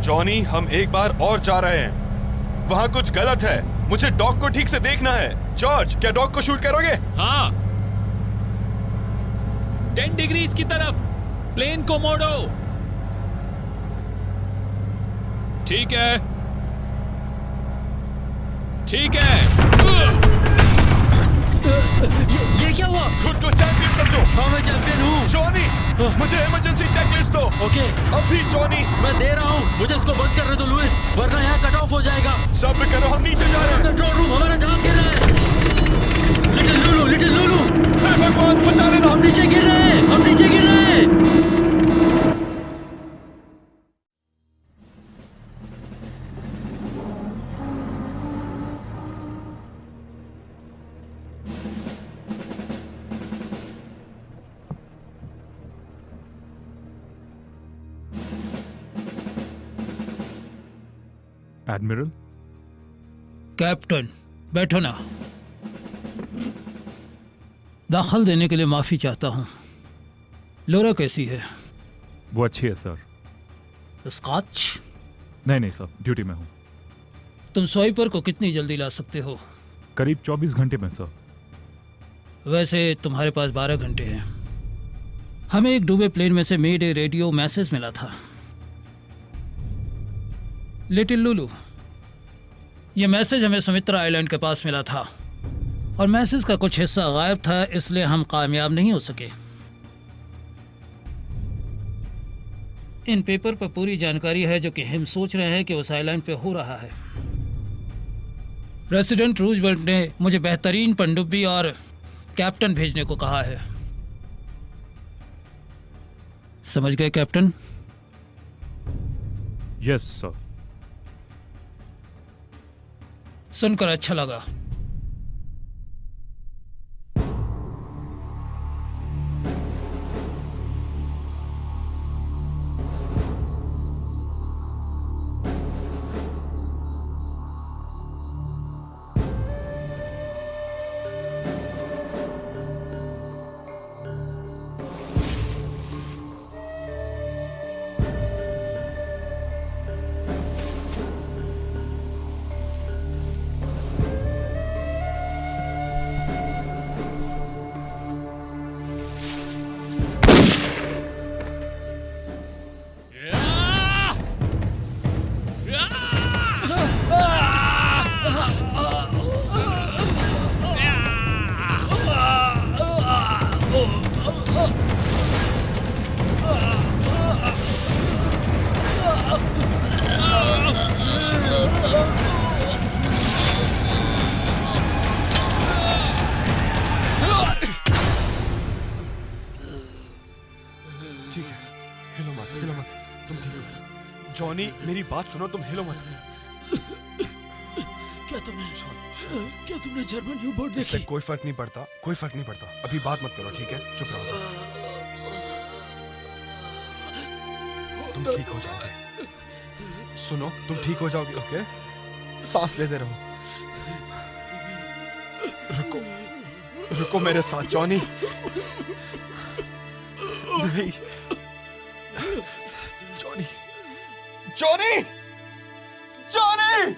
Johnny, हम एक बार और जा रहे हैं। वहाँ कुछ गलत है। मुझे डॉग को ठीक से देखना है। जॉर्ज, क्या डॉग को शूट करोगे? हाँ। 10 डिग्रीज की तरफ प्लेन को मोड़ो। ठीक है, ठीक है। ये क्या हुआ? खुद को चैंपियन समझो। हाँ, मैं चैंपियन हूँ। जॉनी, मुझे इमरजेंसी चेकलिस्ट दो। ओके, अभी जॉनी। मैं दे रहा हूँ। मुझे इसको बंद करने दो लुइस, वरना यहाँ कट ऑफ हो जाएगा। सब्र करो, हम नीचे जा रहे हैं। कंट्रोल रूम हमारा जहां गिर रहा है। लिटिल लूलू, हे भगवान, बचा लेना। हम नीचे गिर रहे हैं, हम नीचे गिर रहे हैं। एडमिरल। कैप्टन, बैठो ना। दाखिल देने के लिए माफी चाहता हूँ। लोरा कैसी है? वो अच्छी है सर। स्कॉच? नहीं सर, ड्यूटी में हूँ। तुम स्वाइपर को कितनी जल्दी ला सकते हो? करीब 24 घंटे में सर। वैसे तुम्हारे पास 12 घंटे हैं। हमें एक डूबे प्लेन में से मेडे रेडियो मैसेज मिला था। लिटिल लुलू, यह मैसेज हमें सुमित्रा आइलैंड के पास मिला था और मैसेज का कुछ हिस्सा गायब था, इसलिए हम कामयाब नहीं हो सके। इन पेपर पर पूरी जानकारी है जो कि हम सोच रहे हैं कि उस आइलैंड पे हो रहा है। प्रेसिडेंट रूजवेल्ट ने मुझे बेहतरीन पनडुब्बी और कैप्टन भेजने को कहा है। समझ गए कैप्टन? Yes sir. सुनकर अच्छा लगा। ठीक है, हिलो मत, हिलो मत। तुम ठीक हो। जॉनी, मेरी बात सुनो, तुम हिलो मत। क्या तुमने जर्मन यू बोर्ड इससे कोई फर्क नहीं पड़ता, कोई फर्क नहीं पड़ता। अभी बात मत करो, ठीक है? चुप रहो बस। तुम ठीक हो जाओगे। सुनो, तुम ठीक हो जाओगे, ओके? सांस लेते रहो। रुको, रुको मेरे साथ जॉनी। नहीं, जॉनी, जॉनी, जॉनी।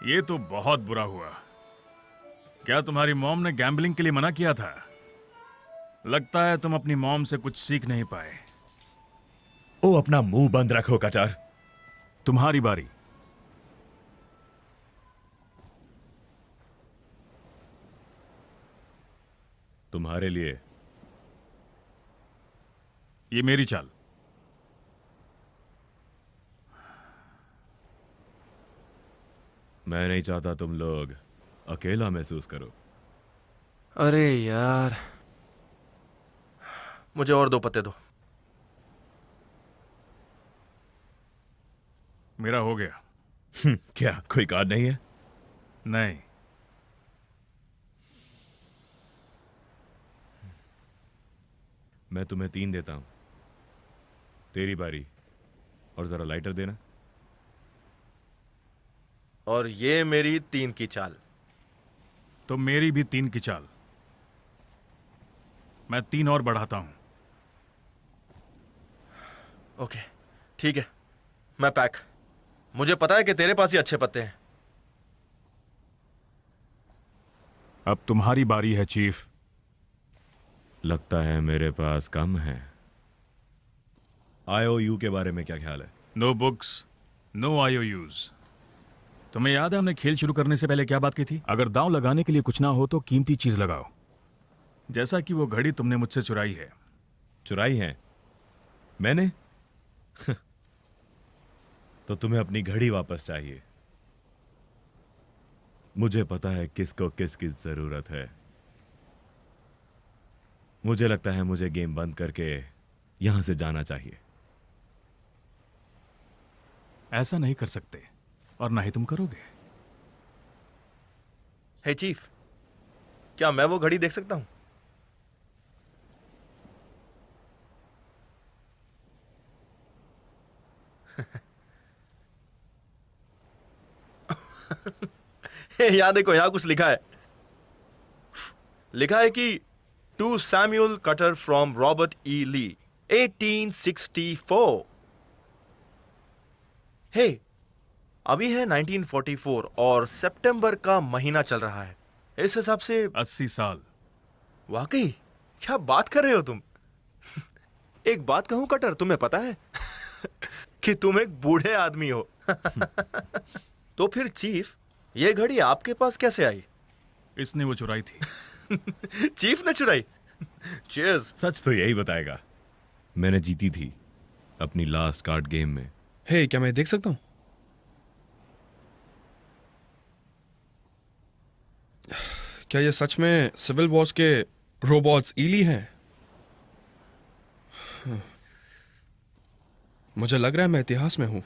ये तो बहुत बुरा हुआ। क्या तुम्हारी मॉम ने गैम्बलिंग के लिए मना किया था? लगता है तुम अपनी मॉम से कुछ सीख नहीं पाए। ओ, अपना मुंह बंद रखो कटर। तुम्हारी बारी। तुम्हारे लिए। ये मेरी चाल। मैं नहीं चाहता तुम लोग अकेला महसूस करो। अरे यार, मुझे और 2 पत्ते दो। मेरा हो गया। क्या कोई कार्ड नहीं है? नहीं, मैं तुम्हें 3 देता हूं। तेरी बारी। और जरा लाइटर देना। और ये मेरी 3 की चाल। तो मेरी भी 3 की चाल। मैं 3 और बढ़ाता हूं। ओके, ठीक है, मैं पैक। मुझे पता है कि तेरे पास ही अच्छे पत्ते हैं। अब तुम्हारी बारी है चीफ। लगता है मेरे पास कम है। IOU के बारे में क्या ख्याल है? No books, no IOUs। तुम्हें याद है हमने खेल शुरू करने से पहले क्या बात की थी? अगर दांव लगाने के लिए कुछ ना हो तो कीमती चीज लगाओ। जैसा कि वो घड़ी तुमने मुझसे चुराई है। चुराई है मैंने? तो तुम्हें अपनी घड़ी वापस चाहिए। मुझे पता है किसको किसकी जरूरत है। मुझे लगता है मुझे गेम बंद करके यहां से जाना चाहिए। ऐसा नहीं कर सकते और ना ही तुम करोगे। हे चीफ, क्या मैं वो घड़ी देख सकता हूं? यहां देखो, यहां कुछ लिखा है। लिखा है कि to Samuel Cutter from Robert E Lee 1864। Hey, अभी है 1944 और सितंबर का महीना चल रहा है। इस हिसाब से 80 साल। वाकई, क्या बात कर रहे हो तुम? एक बात कहूं कटर, तुम्हें पता है कि तुम एक बूढ़े आदमी हो। तो फिर चीफ, ये घड़ी आपके पास कैसे आई? इसने वो चुराई थी। चीफ ने चुराई? चीयर्स। सच तो यही बताएगा। मैंने जीती थी अपनी लास्ट कार्ड गेम में। हे, क्या मैं देख सकता हूं? क्या ये सच में सिविल वॉर्स के रोबोट्स ईली हैं? मुझे लग रहा है मैं इतिहास में हूं।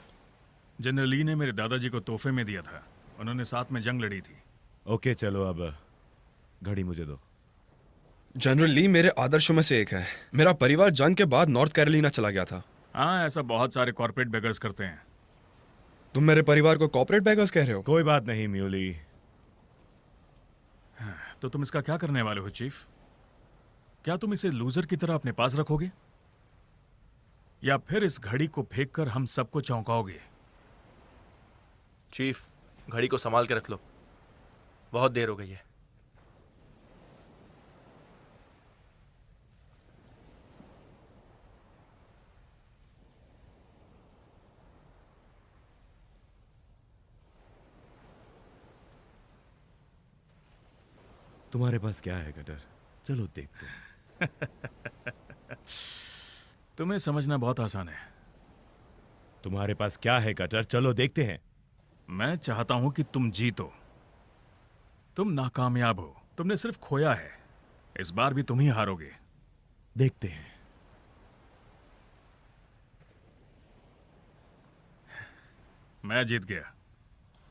जनरल ली ने मेरे दादाजी को तोहफे में दिया था। उन्होंने साथ में जंग लड़ी थी। ओके चलो, अब घड़ी मुझे दो। जनरल ली मेरे आदर्शों में से एक है। मेरा परिवार जंग के बाद नॉर्थ कैरोलिना चला गया था। हाँ, ऐसा बहुत सारे कॉर्पोरेट बेगर्स करते हैं। तुम मेरे परिवार को कॉर्पोरेट बैगर्स कह रहे हो? कोई बात नहीं म्यूली। तो तुम इसका क्या करने वाले हो चीफ? क्या तुम इसे लूजर की तरह अपने पास रखोगे या फिर इस घड़ी को फेंककर हम सबको चौंकाओगे? चीफ, घड़ी को संभाल के रख लो, बहुत देर हो गई है। तुम्हारे पास क्या है कटर? चलो देखते हैं। तुम्हें समझना बहुत आसान है। तुम्हारे पास क्या है कटर? चलो देखते हैं। मैं चाहता हूं कि तुम जीतो। तुम नाकामयाब हो। तुमने सिर्फ खोया है। इस बार भी तुम ही हारोगे। देखते हैं। मैं जीत गया।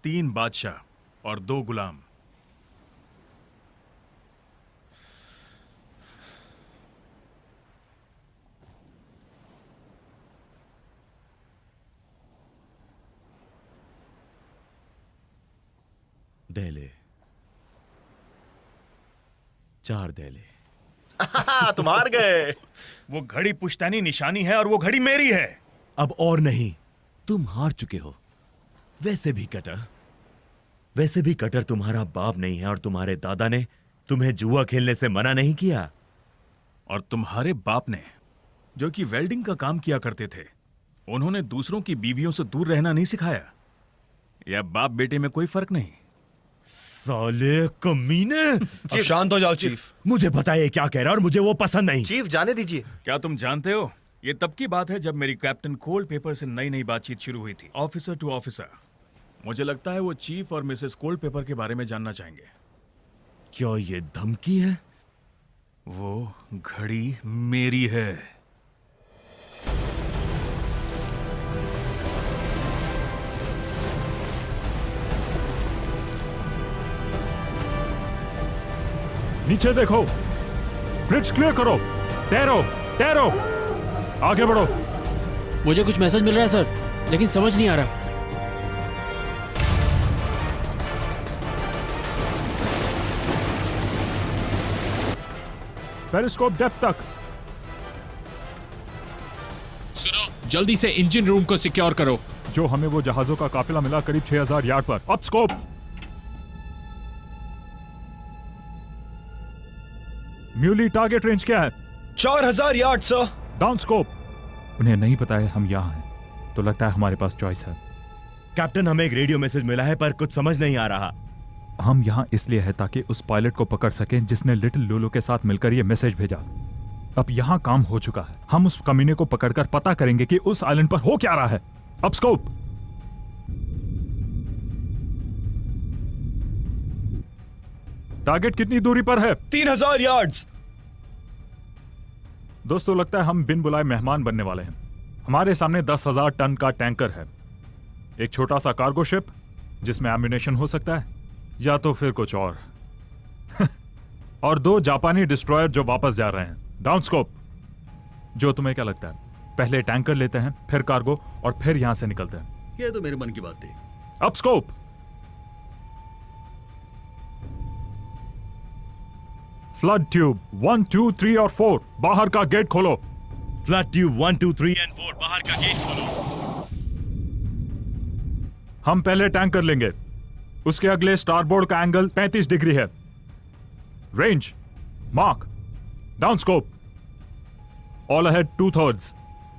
3 बादशाह और 2 गुलाम। देले, 4 देले। तुम हार गए। वो घड़ी पुश्तैनी निशानी है और वो घड़ी मेरी है। अब और नहीं, तुम हार चुके हो। वैसे भी कटर तुम्हारा बाप नहीं है और तुम्हारे दादा ने तुम्हें जुआ खेलने से मना नहीं किया। और तुम्हारे बाप ने, जो कि वेल्डिंग का काम किया करते थे, उन्होंने दूसरों की बीवियों से दूर रहना नहीं सिखाया। या बाप बेटे में कोई फर्क नहीं। साले कमीने। अब शांत हो जाओ चीफ। मुझे पता है क्या कह रहा है और मुझे वो पसंद नहीं। चीफ, जाने दीजिए। क्या तुम जानते हो, ये तब की बात है जब मेरी कैप्टन कोल्ड पेपर से नई नई बातचीत शुरू हुई थी, ऑफिसर टू ऑफिसर। मुझे लगता है वो चीफ और मिसेस कोल्ड पेपर के बारे में जानना चाहेंगे। क्या ये धमकी है? वो घड़ी मेरी है। पीछे देखो, ब्रिज क्लियर करो, तैरो तैरो, आगे बढ़ो। मुझे कुछ मैसेज मिल रहा है सर, लेकिन समझ नहीं आ रहा। पेरिस्कोप डेप्थ तक। सुनो, जल्दी से इंजन रूम को सिक्योर करो। जो हमें वो जहाजों का काफिला मिला करीब 6000 यार्ड पर। Up scope. म्यूली टारगेट रेंज क्या है? 4000 यार्ड सर। Down scope. उन्हें नहीं पता है हम यहाँ हैं, तो लगता है हमारे पास चॉइस है। कैप्टन, हमें एक रेडियो मैसेज मिला है पर कुछ समझ नहीं आ रहा। हम यहाँ इसलिए है ताकि उस पायलट को पकड़ सकें जिसने लिटिल लुलू के साथ मिलकर ये मैसेज भेजा। अब यहाँ काम हो चुका है, हम उस कमीने को पकड़कर पता करेंगे कि उस आइलैंड पर हो क्या रहा है। अब स्कोप। टारगेट कितनी दूरी पर है? 3000 यार्ड्स। दोस्तों, लगता है हम बिन बुलाए मेहमान बनने वाले हैं। हमारे सामने 10,000 टन का टैंकर है, एक छोटा सा कार्गो शिप जिसमें एम्यूनेशन हो सकता है, या तो फिर कुछ और और 2 जापानी डिस्ट्रॉयर जो वापस जा रहे हैं। Down scope. जो तुम्हें क्या लगता है, पहले टैंकर लेते हैं, फिर कार्गो, और फिर यहां से निकलते हैं? ये तो मेरे मन की बात थी। Up scope. फ्लड ट्यूब 1, 2, 3 और 4, बाहर का गेट खोलो। फ्लड ट्यूब 1, 2, 3 एंड 4, बाहर का गेट खोलो। हम पहले टैंकर लेंगे, उसके अगले स्टारबोर्ड का एंगल 35 डिग्री है। Range mark. Down scope. All ahead 2/3।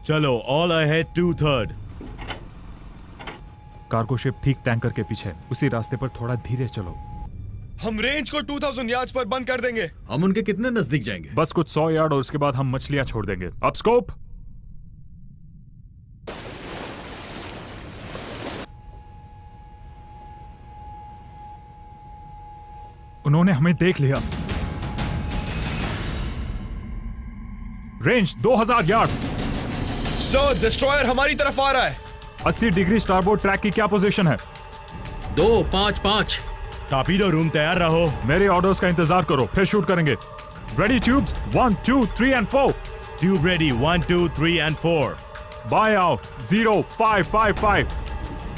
चलो, ऑल अहेड 2/3। कार्गो शिप ठीक टैंकर के पीछे, उसी रास्ते पर थोड़ा धीरे चलो। हम रेंज को 2000 यार्ड्स पर बंद कर देंगे। हम उनके कितने नजदीक जाएंगे? बस कुछ 100 यार्ड, और उसके बाद हम मछलियां छोड़ देंगे। Up scope. उन्होंने हमें देख लिया। Range 2000 yard. सर, डिस्ट्रॉयर हमारी तरफ आ रहा है। 80 डिग्री स्टारबोर्ड ट्रैक की क्या पोजीशन है? 2-5-5। टॉर्पीडो रूम तैयार रहो। मेरे ऑर्डर्स का इंतजार करो, फिर शूट करेंगे। Ready tubes 1, 2, 3 and 4। Tube ready 1, 2, 3 and 4। Bye out 0, 5, 5, 5।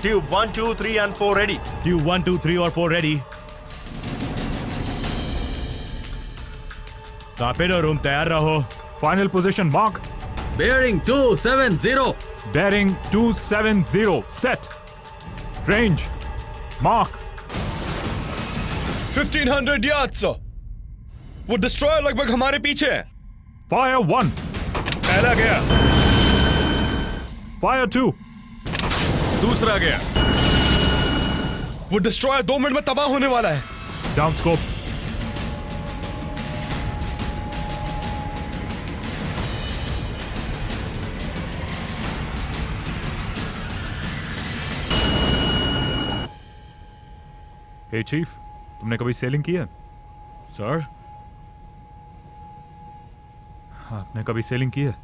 Tube 1, 2, 3 and 4 ready. Tube 1, 2, 3 और 4 रेडी। टॉर्पीडो रूम तैयार रहो। Final position mark. Bearing 270। Bearing 270 set. Range mark. 1500 yards sir. वो डिस्ट्रॉयर लगभग हमारे पीछे है। फायर 1। पहला गया, फायर 2। दूसरा गया। वो डिस्ट्रॉयर 2 मिनट में तबाह होने वाला है। Down scope. हे चीफ, तुमने कभी सेलिंग की है? सर, आपने कभी सेलिंग की है?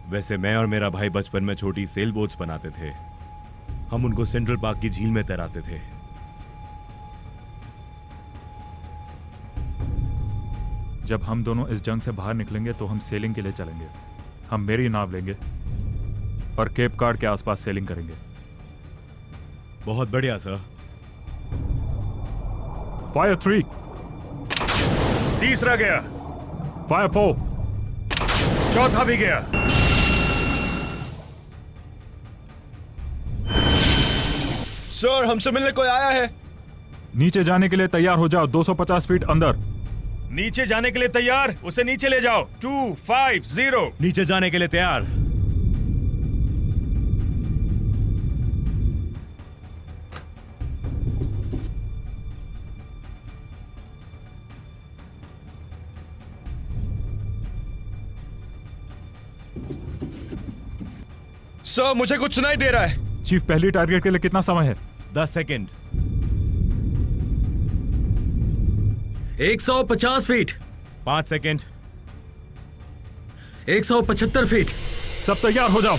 वैसे मैं और मेरा भाई बचपन में छोटी सेल बोट्स बनाते थे। हम उनको सेंट्रल पार्क की झील में तैराते थे। जब हम दोनों इस जंग से बाहर निकलेंगे तो हम सेलिंग के लिए चलेंगे। हम मेरी नाव लेंगे और केप कार्ड के आसपास सेलिंग करेंगे। बहुत बढ़िया सर। फायर 3। तीसरा गया, फायर 4। चौथा भी गया। सर, हमसे मिलने कोई आया है। नीचे जाने के लिए तैयार हो जाओ, 250 फीट अंदर। नीचे जाने के लिए तैयार, उसे नीचे ले जाओ। 250। नीचे जाने के लिए तैयार। सर, मुझे कुछ सुनाई दे रहा है। चीफ, पहली टारगेट के लिए कितना समय है? 10 सेकेंड। 150 फीट। 5 सेकेंड। 175 फीट। सब तैयार हो जाओ।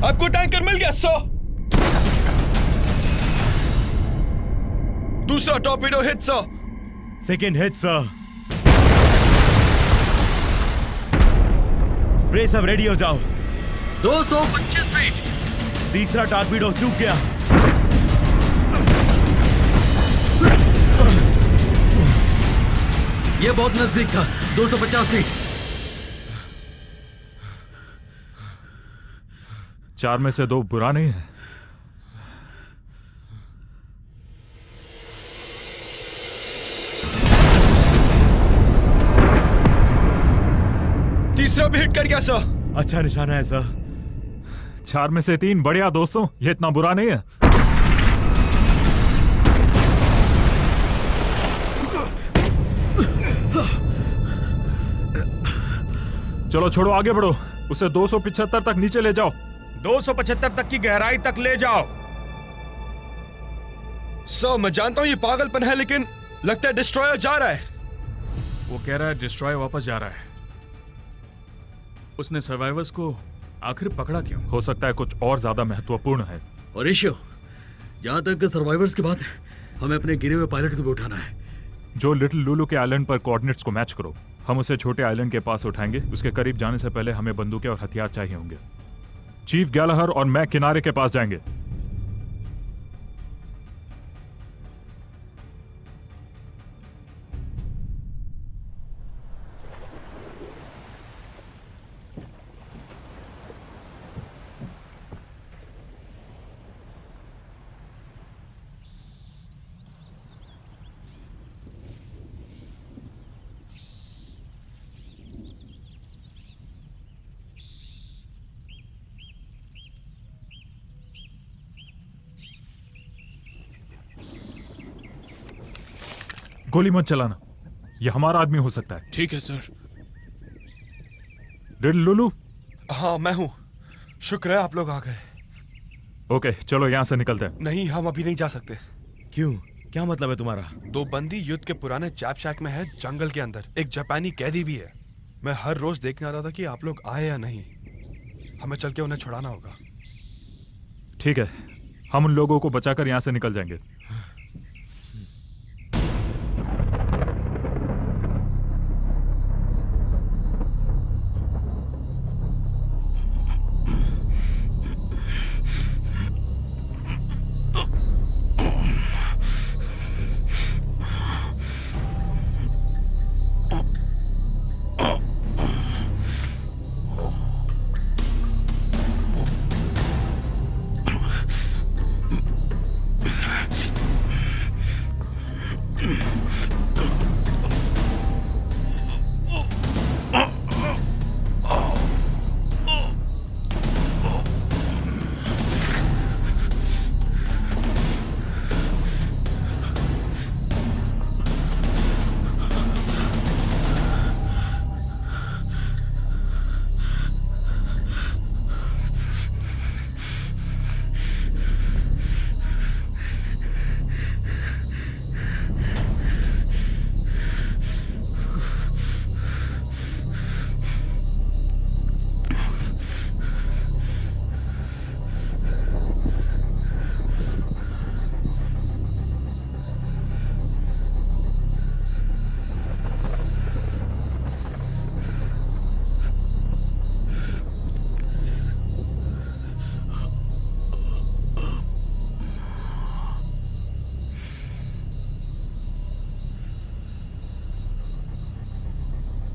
आपको टैंकर मिल गया सर। दूसरा torpedo hit sir. Second hit sir. Brace अब रेडी हो जाओ। 225 फीट। तीसरा टॉर्पीडो चूक गया। ये बहुत नजदीक था। 250 फीट। 4 में से 2 बुरा नहीं है। तीसरा भी हिट कर गया सर। अच्छा निशाना है सर। 4 में से 3 बढ़िया दोस्तों, ये इतना बुरा नहीं है। चलो छोड़ो, आगे बढ़ो। उसे 275 तक नीचे ले जाओ। 275 तक की गहराई तक ले जाओ। सर मैं जानता हूं ये पागलपन है, लेकिन लगता है डिस्ट्रॉयर जा रहा है। वो कह रहा है डिस्ट्रॉय वापस जा रहा है। उसने सर्वाइवर्स को आखिर पकड़ा क्यों? हो सकता है कुछ और ज्यादा महत्वपूर्ण है। और ईशो, जहां तक सर्वाइवर्स की बात है, हमें अपने गिरे हुए पायलट को भी उठाना है। जो लिटिल लुलू के आइलैंड पर कोऑर्डिनेट्स को मैच करो। हम उसे छोटे आइलैंड के पास उठाएंगे। उसके करीब जाने से पहले हमें बंदूकें और हथियार चाहिए होंगे। चीफ गैलाहर और मैं किनारे के पास जाएंगे। गोली मत चलाना, यह हमारा आदमी हो सकता है। ठीक है सर। लिटिल लुलू। हाँ मैं हूँ। शुक्र है आप लोग आ गए। ओके चलो यहाँ से निकलते हैं। नहीं, हम अभी नहीं जा सकते। क्यों? क्या मतलब है तुम्हारा? 2 बंदी युद्ध के पुराने चैप शैक में है, जंगल के अंदर। एक जापानी कैदी भी है। मैं हर रोज देखने आता था कि आप लोग आए या नहीं। हमें चल के उन्हें छुड़ाना होगा। ठीक है, हम उन लोगों को बचाकर यहाँ से निकल जाएंगे।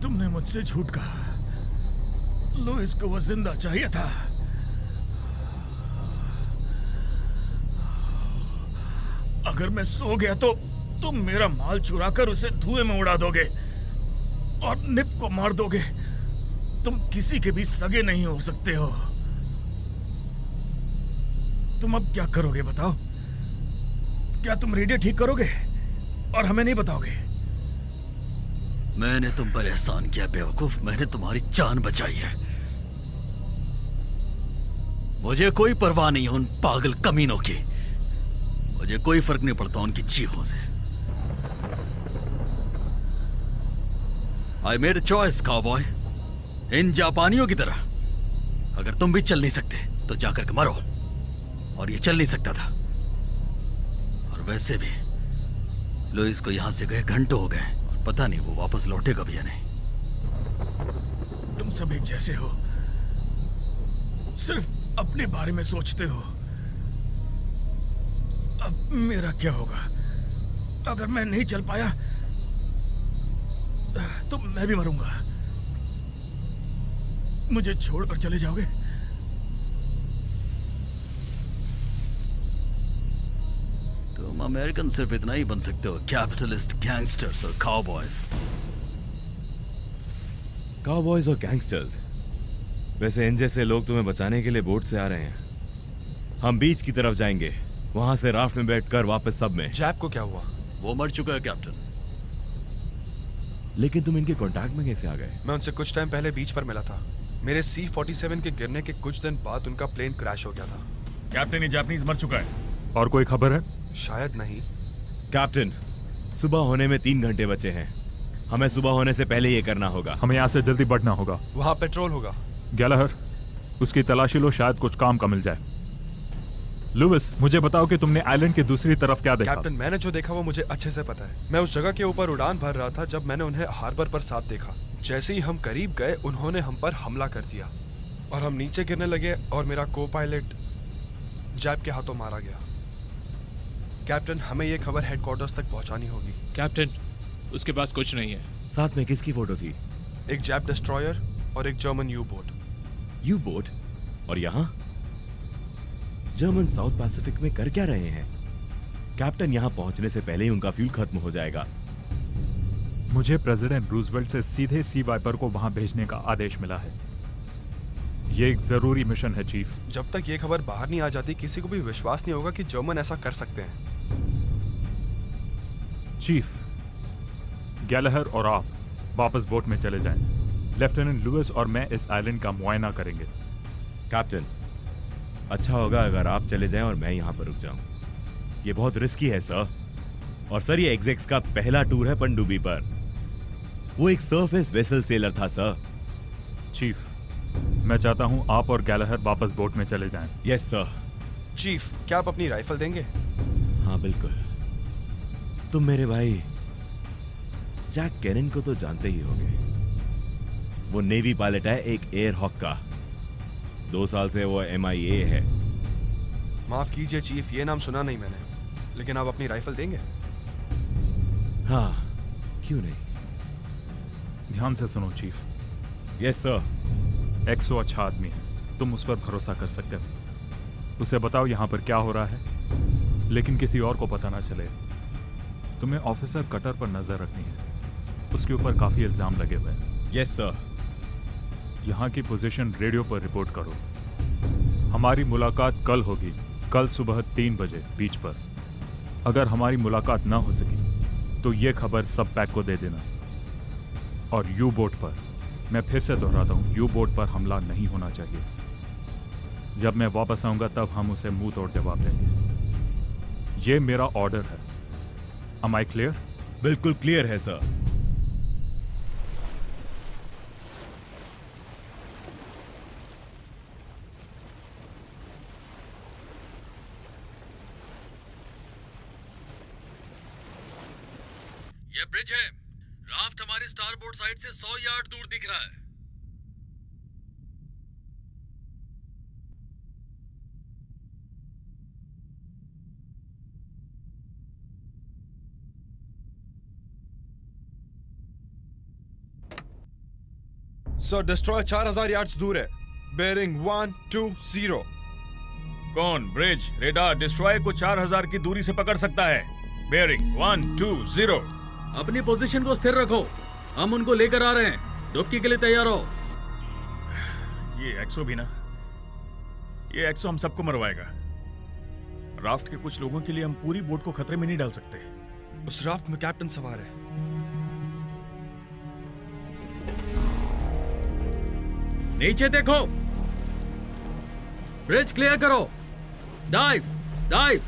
तुमने मुझसे झूठ कहा। लुइस को वो जिंदा चाहिए था। अगर मैं सो गया तो तुम मेरा माल चुराकर उसे धुएं में उड़ा दोगे और निप को मार दोगे। तुम किसी के भी सगे नहीं हो सकते हो। तुम अब क्या करोगे बताओ? क्या तुम रेडियो ठीक करोगे और हमें नहीं बताओगे? मैंने तुम पर एहसान किया बेवकूफ। मैंने तुम्हारी जान बचाई है। मुझे कोई परवाह नहीं है उन पागल कमीनों की। मुझे कोई फर्क नहीं पड़ता उनकी चीखों से। I made a choice cowboy. इन जापानियों की तरह अगर तुम भी चल नहीं सकते तो जाकर के मरो। और ये चल नहीं सकता था। और वैसे भी लुइस को यहां से गए घंटों हो गए और पता नहीं वो वापस लौटेगा भी या नहीं। तुम सब एक जैसे हो, सिर्फ अपने बारे में सोचते हो। अब मेरा क्या होगा? अगर मैं नहीं चल पाया तो मैं भी मरूंगा। मुझे छोड़कर चले जाओगे? तुम अमेरिकन सिर्फ इतना ही बन सकते हो, कैपिटलिस्ट, गैंगस्टर्स और काउबॉयज। काउबॉयज और गैंगस्टर्स। वैसे इन जैसे लोग तुम्हें बचाने के लिए बोट से आ रहे हैं। हम बीच की तरफ जाएंगे, वहां से राफ्ट में बैठकर वापस सब में। जैप को क्या हुआ? वो मर चुका है कैप्टन। लेकिन तुम इनके कांटेक्ट में कैसे आ गए? मैं उनसे कुछ टाइम पहले बीच पर मिला था। मेरे C-47 के गिरने के कुछ दिन बाद उनका प्लेन क्रैश हो गया था। कैप्टन, ये जापानीज मर चुका है। और कोई खबर है? शायद नहीं। कैप्टन, सुबह होने में 3 घंटे बचे हैं। हमें सुबह होने से पहले ये करना होगा। हमें यहाँ से जल्दी बढ़ना होगा। वहाँ पेट्रोल होगा। गैलाहर, उसकी तलाशी लो, शायद कुछ काम का मिल जाए। लुइस, मुझे बताओ कि तुमने आइलैंड की दूसरी तरफ क्या देखा? कैप्टन, मैंने जो देखा वो मुझे अच्छे से पता है। मैं उस जगह के ऊपर उड़ान भर रहा था जब मैंने उन्हें हार्बर पर साथ देखा। जैसे ही हम करीब गए उन्होंने हम पर हमला कर दिया और हम नीचे गिरने लगे और मेरा को पायलट जैप के हाथों मारा गया। कैप्टन, हमें ये खबर हेडक्वार्टर्स तक पहुंचानी होगी। कैप्टन, उसके पास कुछ नहीं है। साथ में किसकी फोटो थी? एक जैप डिस्ट्रॉयर और एक German you boat. You boat? और यहाँ जर्मन साउथ पैसिफिक में कर क्या रहे हैं? कैप्टन, यहाँ पहुंचने से पहले ही उनका फ्यूल खत्म हो जाएगा। मुझे प्रेसिडेंट रूजवेल्ट से सीधे सी वाइपर को वहां भेजने का आदेश मिला है। ये एक जरूरी मिशन है चीफ। जब तक ये खबर बाहर नहीं आ जाती किसी को भी विश्वास नहीं होगा कि जर्मन ऐसा कर सकते हैं। चीफ, गैलाहर और आप वापस बोट में चले जाएं। लेफ्टिनेंट लुइस और मैं इस आइलैंड का मुआयना करेंगे। कैप्टन, अच्छा होगा अगर आप चले जाएं और मैं यहाँ पर रुक जाऊं। ये बहुत रिस्की है सर। और सर, ये एग्जेक्स का पहला टूर है पनडुब्बी पर। वो एक सरफेस वेसल सेलर था सर। चीफ, मैं चाहता हूं आप और गैलाहर वापस बोट में चले जाएं। Yes sir. चीफ, क्या आप अपनी राइफल देंगे? हाँ बिल्कुल। तुम मेरे भाई जैक कैनन को तो जानते ही होंगे। वो नेवी पायलट है, एक एयर हॉक का। 2 साल से वो MIA है। माफ कीजिए चीफ, ये नाम सुना नहीं मैंने, लेकिन आप अपनी राइफल देंगे? हाँ, क्यों नहीं। ध्यान से सुनो चीफ। Yes sir. एक्सो अच्छा आदमी है, तुम उस पर भरोसा कर सकते हो। उसे बताओ यहाँ पर क्या हो रहा है, लेकिन किसी और को पता ना चले। तुम्हें ऑफिसर कटर पर नजर रखनी है, उसके ऊपर काफी इल्जाम लगे हुए हैं। Yes sir. यहाँ की पोजीशन रेडियो पर रिपोर्ट करो। हमारी मुलाकात कल होगी, कल सुबह 3 बजे बीच पर। अगर हमारी मुलाकात ना हो सकी तो ये खबर सब पैक को दे देना। और यू बोट पर, मैं फिर से दोहराता हूँ, यू बोट पर हमला नहीं होना चाहिए। जब मैं वापस आऊंगा तब हम उसे मुंह तोड़ जवाब देंगे। ये मेरा ऑर्डर है। Am I clear? बिल्कुल क्लियर है सर। ये ब्रिज है। राफ्ट हमारी स्टारबोर्ड साइड से 100 यार्ड दूर दिख रहा है। सर, डिस्ट्रॉय 4000 यार्ड्स दूर है। बेयरिंग 120। कौन? ब्रिज रेडार डिस्ट्रॉय को 4000 की दूरी से पकड़ सकता है। बेयरिंग 120। अपनी पोजीशन को स्थिर रखो, हम उनको लेकर आ रहे हैं। डुबकी के लिए तैयार हो। ये एक्सो भी ना, ये एक्सो हम सबको मरवाएगा। राफ्ट के कुछ लोगों के लिए हम पूरी बोट को खतरे में नहीं डाल सकते। उस राफ्ट में कैप्टन सवार है। नीचे देखो। ब्रिज क्लियर करो। Dive dive.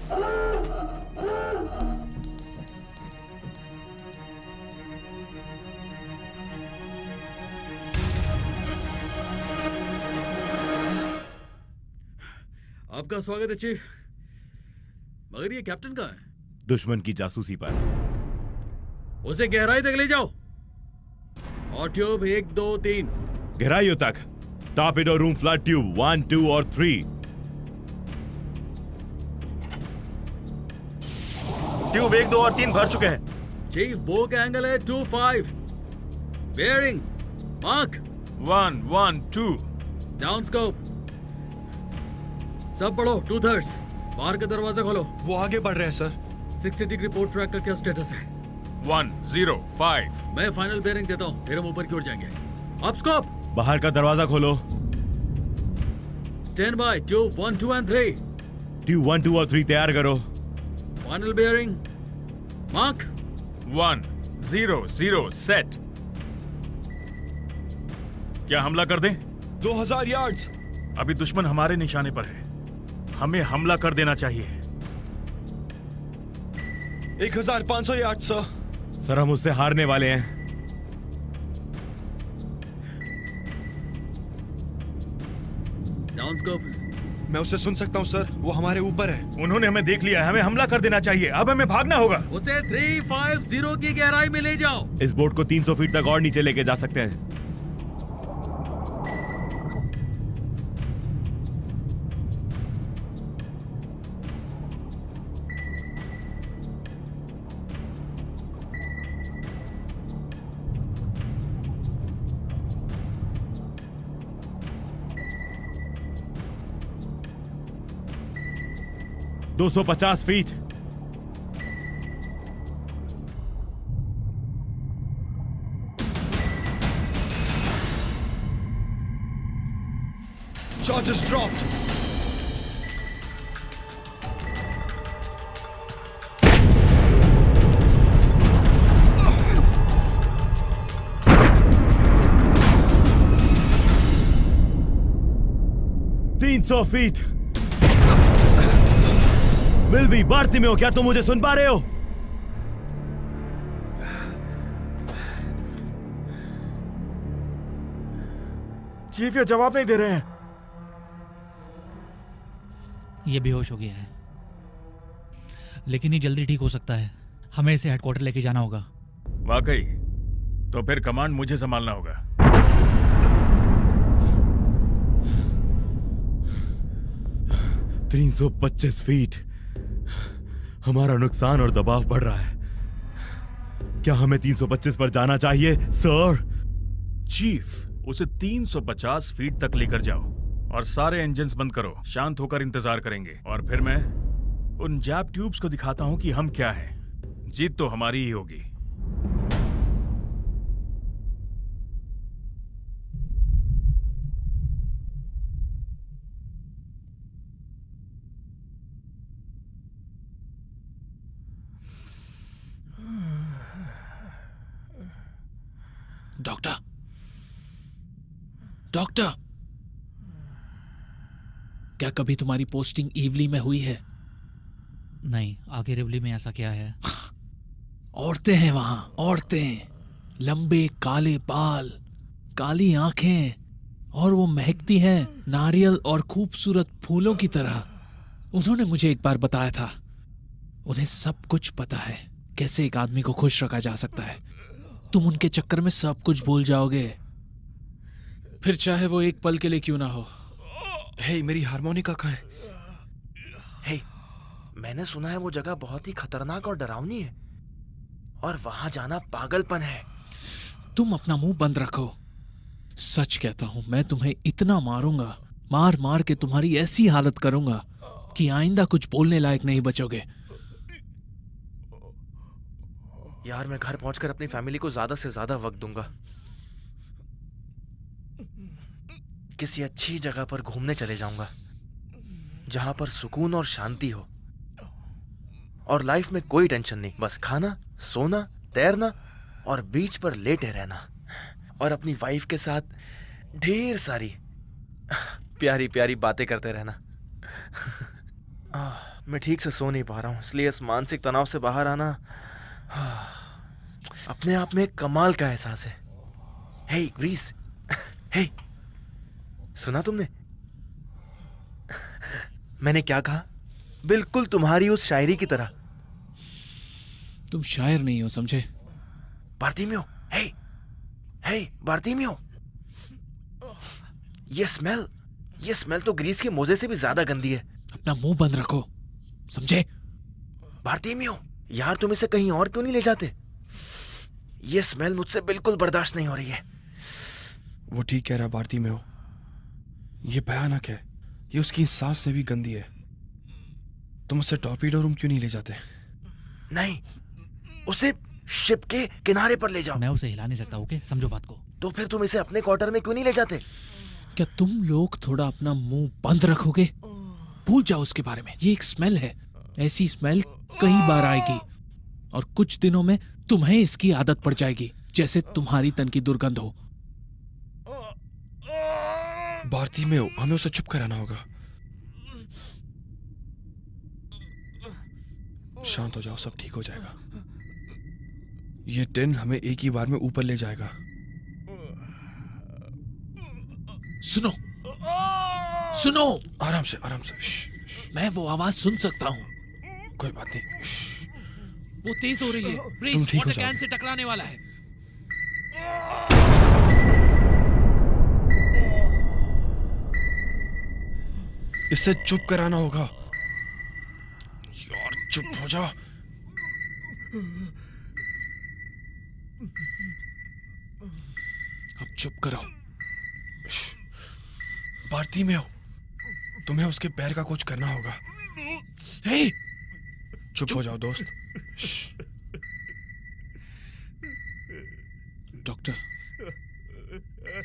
आपका स्वागत है चीफ। मगर ये कैप्टन कहाँ है? दुश्मन की जासूसी पर। उसे गहराई तक ले जाओ। और ट्यूब 1 2 3। गहराइयों तक। टॉर्पेडो रूम फ्लड ट्यूब 1 2 और 3। ट्यूब 1 2 और 3 भर चुके हैं। चीफ बो का एंगल है 25। Bearing mark 1 1 2। Down scope. सब पढ़ो 2/3। बाहर का दरवाजा खोलो। वो आगे बढ़ रहे हैं सर। 60 डिग्री पोर्ट ट्रैक का क्या स्टेटस है? 1 0 5। मैं फाइनल बेयरिंग देता हूँ, फिर हम ऊपर की ओर जाएंगे। Up scope. बाहर का दरवाजा खोलो। Stand by tube 1 2 and 3। Tube 1 2 और 3 तैयार करो। Final bearing mark 1 0 0 set. क्या हमला कर दें? 2000 यार्ड्स। अभी दुश्मन हमारे निशाने पर है, हमें हमला कर देना चाहिए। 1500 यार्ड सर। सर हम उससे हारने वाले हैं। Down scope. मैं उसे सुन सकता हूँ सर, वो हमारे ऊपर है। उन्होंने हमें देख लिया है, हमें हमला कर देना चाहिए। अब हमें भागना होगा। उसे 350 की गहराई में ले जाओ। इस बोट को 300 फीट तक और नीचे लेके जा सकते हैं। दो 250 फीट। Charges dropped. तीन 300 फीट। मिल्वी, भारती में हो क्या? तुम मुझे सुन पा रहे हो? चीफ ये जवाब नहीं दे रहे हैं। ये बेहोश हो गया है, लेकिन ये जल्दी ठीक हो सकता है। हमें इसे हेडक्वार्टर लेके जाना होगा। वाकई? तो फिर कमांड मुझे संभालना होगा। तीन 325 फीट। हमारा नुकसान और दबाव बढ़ रहा है। क्या हमें 325 पर जाना चाहिए सर? चीफ, उसे 350 फीट तक लेकर जाओ और सारे इंजन्स बंद करो। शांत होकर इंतजार करेंगे और फिर मैं उन जैप ट्यूब्स को दिखाता हूं कि हम क्या हैं। जीत तो हमारी ही होगी। डॉक्टर, डॉक्टर, क्या कभी तुम्हारी पोस्टिंग ईवली में हुई है? नहीं, आगे रिवली में ऐसा क्या है? औरतें हैं वहां, औरतें, लंबे काले बाल, काली आंखें, और वो महकती हैं नारियल और खूबसूरत फूलों की तरह। उन्होंने मुझे एक बार बताया था, उन्हें सब कुछ पता है कैसे एक आदमी को खुश रखा जा सकता है। तुम उनके चक्कर में सब कुछ भूल जाओगे, फिर चाहे वो एक पल के लिए क्यों ना हो। हे, मेरी हारमोनिका कहाँ है? हे, मैंने सुना है वो जगह बहुत ही खतरनाक और डरावनी है और वहां जाना पागलपन है। तुम अपना मुंह बंद रखो। सच कहता हूं, मैं तुम्हें इतना मारूंगा, मार मार के तुम्हारी ऐसी हालत करूंगा कि आइंदा कुछ बोलने लायक नहीं बचोगे। यार, मैं घर पहुंचकर अपनी फैमिली को ज्यादा से ज्यादा वक्त दूंगा। किसी अच्छी जगह पर घूमने चले जाऊंगा जहां पर सुकून और शांति हो और लाइफ में कोई टेंशन नहीं। बस खाना, सोना, तैरना और बीच पर लेटे रहना और अपनी वाइफ के साथ ढेर सारी प्यारी प्यारी बातें करते रहना। मैं ठीक से सो नहीं पा रहा हूं, इसलिए इस मानसिक तनाव से बाहर आना अपने आप में एक कमाल का एहसास है। हे ग्रीस, हे, सुना तुमने? मैंने क्या कहा? बिल्कुल तुम्हारी उस शायरी की तरह। तुम शायर नहीं हो, समझे? बार्तिमियो, हे, हे, बार्तिमियो, ये स्मेल तो ग्रीस के मोजे से भी ज्यादा गंदी है। अपना मुंह बंद रखो, समझे? बार्तिमियो, यार तुम इसे कहीं और क्यों नहीं ले जाते? ये स्मेल मुझसे बिल्कुल बर्दाश्त नहीं हो रही है। वो ठीक कह रहा बार्तिमियो, ये भयानक है, ये उसकी सांस से भी गंदी है। तुम उसे टॉर्पीडो रूम क्यों नहीं ले जाते? नहीं, उसे शिप के किनारे पर ले जाओ। मैं उसे हिला नहीं सकता, ओके? समझो बात को। तो फिर तुम इसे अपने क्वार्टर में क्यों नहीं ले जाते? क्या तुम लोग थोड़ा अपना मुंह बंद रखोगे? भूल जाओ उसके बारे में। ये एक स्मेल है, ऐसी स्मेल कई बार आएगी और कुछ दिनों में तुम्हें इसकी आदत पड़ जाएगी, जैसे तुम्हारी तन की दुर्गंध हो। बार्तिमियो, हमें उसे चुप कराना होगा। शांत हो जाओ, सब ठीक हो जाएगा। ये टिन हमें एक ही बार में ऊपर ले जाएगा। सुनो, सुनो, आराम से, आराम से। श्श, मैं वो आवाज सुन सकता हूँ। कोई बात नहीं। श्श, वो तेज हो रही है। तुम ब्रेस ठीक हो वाटर कैन जाओगे। से टकराने वाला है। इसे चुप कराना होगा। यार चुप हो जा। अब चुप करो। बार्तिमियो, तुम्हें उसके पैर का कुछ करना होगा। हे, चुप हो जाओ दोस्त। श्श, डॉक्टर,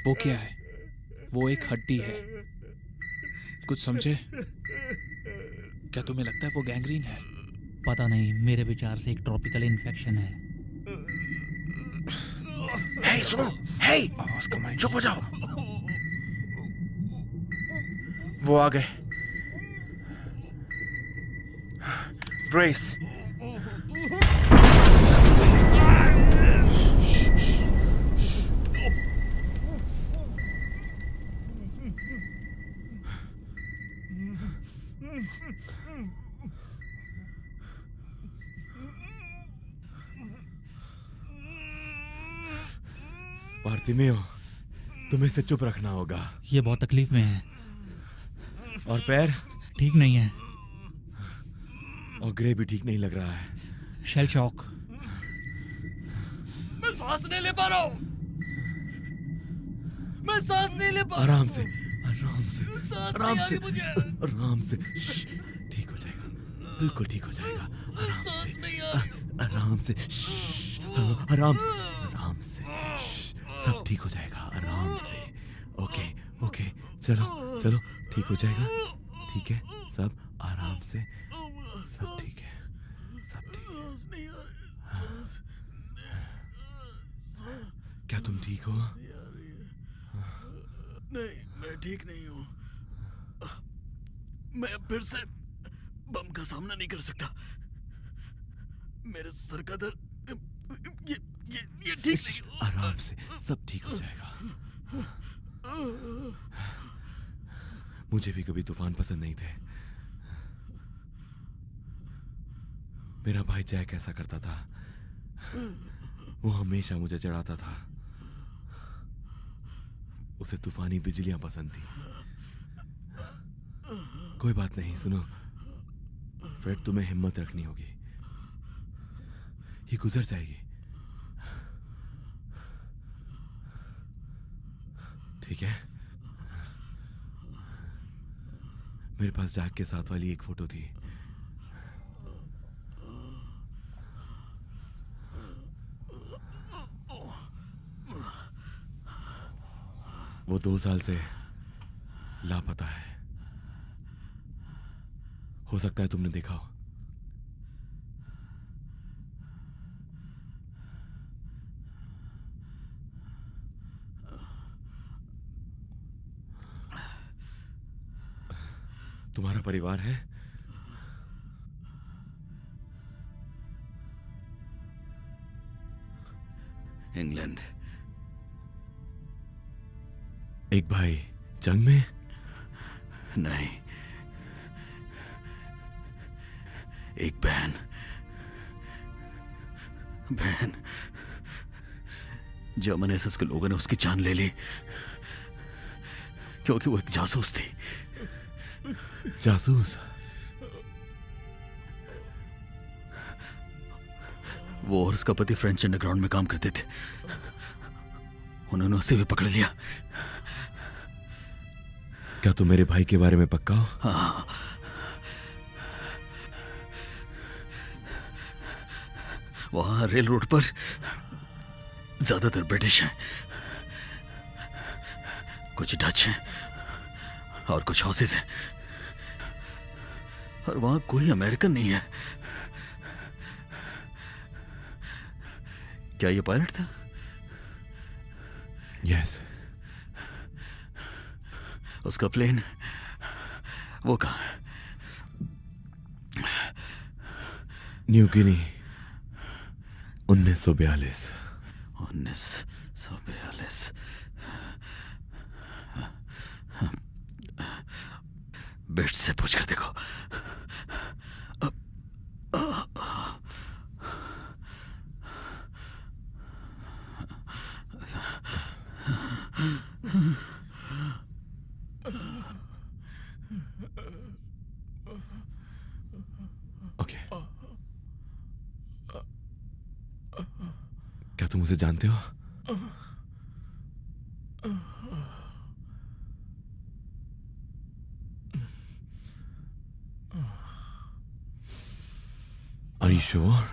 वो क्या है? वो एक हड्डी है। कुछ समझे? क्या तुम्हें लगता है वो गैंग्रीन है? पता नहीं, मेरे विचार से एक ट्रॉपिकल इन्फेक्शन है। हे, सुनो, हे, आवाज कमाई। चुप हो जाओ। वो आ गए। ब्रेस। बार्तिमियो, तुम्हें इसे चुप रखना होगा। ये बहुत तकलीफ में है, और पैर ठीक नहीं है। और ग्रे भी ठीक नहीं लग रहा है। Shell shock. मैं सांस नहीं ले पा रहा हूँ। मैं सांस नहीं ले पा रहा आराम से, आराम से, सांस आराम नहीं आ से, रही मुझे। आराम से। श्श, ठीक हो जाएगा, बिल्कुल ठीक हो जाएगा। आराम सांस से, नहीं आ रही। आराम से, श्श, आराम से, आराम से। श्श, सब ठीक हो जाएगा, आराम से। ओके, ओके, चलो, चलो, ठीक हो जाएगा। ठीक है, सब आराम से, सब ठीक है, सब ठीक है। क्या तुम ठीक हो? नहीं, मैं ठीक नहीं हूँ। मैं फिर से बम का सामना नहीं कर सकता। मेरे सर का दर्द, ये ठीक नहीं हो। आराम से, सब ठीक हो जाएगा। मुझे भी कभी तूफान पसंद नहीं थे। मेरा भाई जैक ऐसा करता था। वो हमेशा मुझे चढ़ाता था। उसे तूफानी बिजलियां पसंद थी। कोई बात नहीं, सुनो फ्रेड, तुम्हें हिम्मत रखनी होगी। ये गुजर जाएगी, ठीक है? मेरे पास जैक के साथ वाली एक फोटो थी। वो 2 साल से लापता है। हो सकता है तुमने देखा हो। तुम्हारा परिवार है? इंग्लैंड। एक भाई जंग में? नहीं, एक बहन। जर्मन एसएस के लोगों ने उसकी जान ले ली क्योंकि वो एक जासूस थी। जासूस? वो और उसका पति फ्रेंच अंडरग्राउंड में काम करते थे। उन्होंने उसे भी पकड़ लिया। क्या तुम मेरे भाई के बारे में पक्का हो? हाँ। वहां रेल रोड पर ज्यादातर ब्रिटिश हैं, कुछ डच हैं और कुछ हॉसेस हैं, और वहां कोई अमेरिकन नहीं है। क्या ये पायलट था? यस। उसका प्लेन वो कहाँ है? New Guinea, 1942। 1942। बेट से पूछ कर देखो। ओके। क्या तुम उसे जानते हो? Are you sure?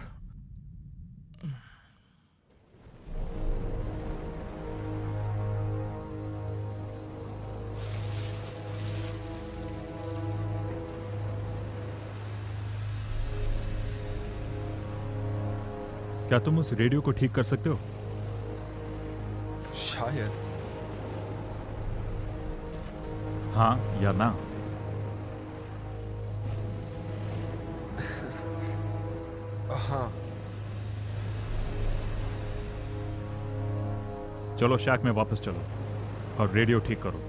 क्या तुम उस रेडियो को ठीक कर सकते हो? शायद। हाँ या ना? हाँ। चलो शैक में वापस चलो और रेडियो ठीक करो।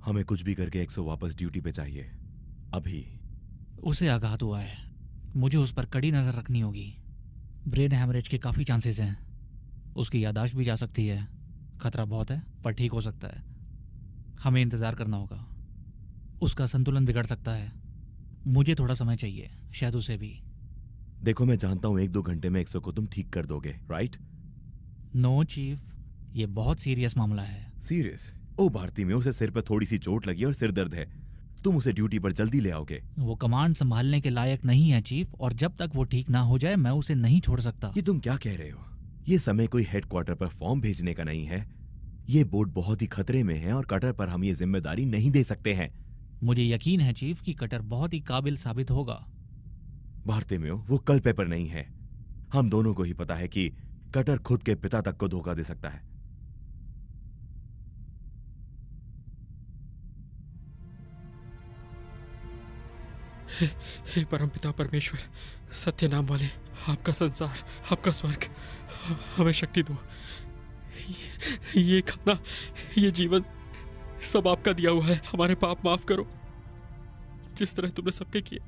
हमें कुछ भी करके 100 वापस ड्यूटी पे चाहिए अभी। उसे आघात हुआ है, मुझे उस पर कड़ी नजर रखनी होगी। ब्रेन हैमरेज के काफ़ी चांसेस हैं। उसकी याददाश्त भी जा सकती है। खतरा बहुत है पर ठीक हो सकता है। हमें इंतज़ार करना होगा। उसका संतुलन बिगड़ सकता है। मुझे थोड़ा समय चाहिए, शायद उसे भी। देखो मैं जानता हूं 1-2 घंटे में 100 को तुम ठीक कर दोगे, राइट? नो चीफ, ये बहुत सीरियस मामला है। सीरियस? ओ भारती में उसे सिर पर थोड़ी सी चोट लगी और सिर दर्द है। तुम उसे ड्यूटी पर जल्दी ले आओगे। वो कमांड संभालने के लायक नहीं है चीफ, और जब तक वो ठीक ना हो जाए मैं उसे नहीं छोड़ सकता। ये तुम क्या कह रहे हो? ये समय कोई हेडक्वार्टर पर फॉर्म भेजने का नहीं है। ये बोर्ड बहुत ही खतरे में है और कटर पर हम ये जिम्मेदारी नहीं दे सकते हैं। मुझे यकीन है चीफ कि कटर बहुत ही काबिल साबित होगा। भारती में वो कल पेपर नहीं है। हम दोनों को ही पता है कि कटर खुद के पिता तक को धोखा दे सकता है। हे परमपिता परमेश्वर, सत्य नाम वाले, आपका संसार, आपका स्वर्ग, हमें शक्ति दो। ये खाना, ये जीवन सब आपका दिया हुआ है। हमारे पाप माफ करो जिस तरह तुमने सबके किए।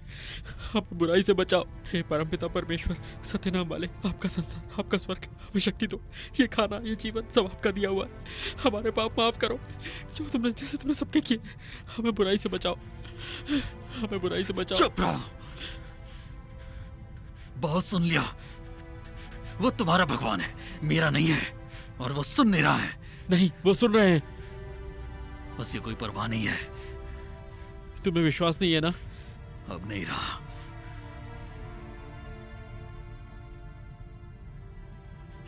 हमें बुराई से बचाओ। हे परमपिता परमेश्वर, सत्य नाम वाले, आपका संसार, आपका स्वर्ग, हमें शक्ति दो। ये खाना, ये जीवन सब आपका दिया हुआ है। हमारे पाप माफ करो जैसे तुमने सबके किए। हमें बुराई से बचाओ, हमें बुराई से बचाओ। चुप रहो, बहुत सुन लिया। वो तुम्हारा भगवान है, मेरा नहीं है, और वो सुन नहीं रहा है। नहीं, वो सुन रहे हैं। उसे कोई परवाह नहीं है। तुम्हें विश्वास नहीं है ना? अब नहीं रहा।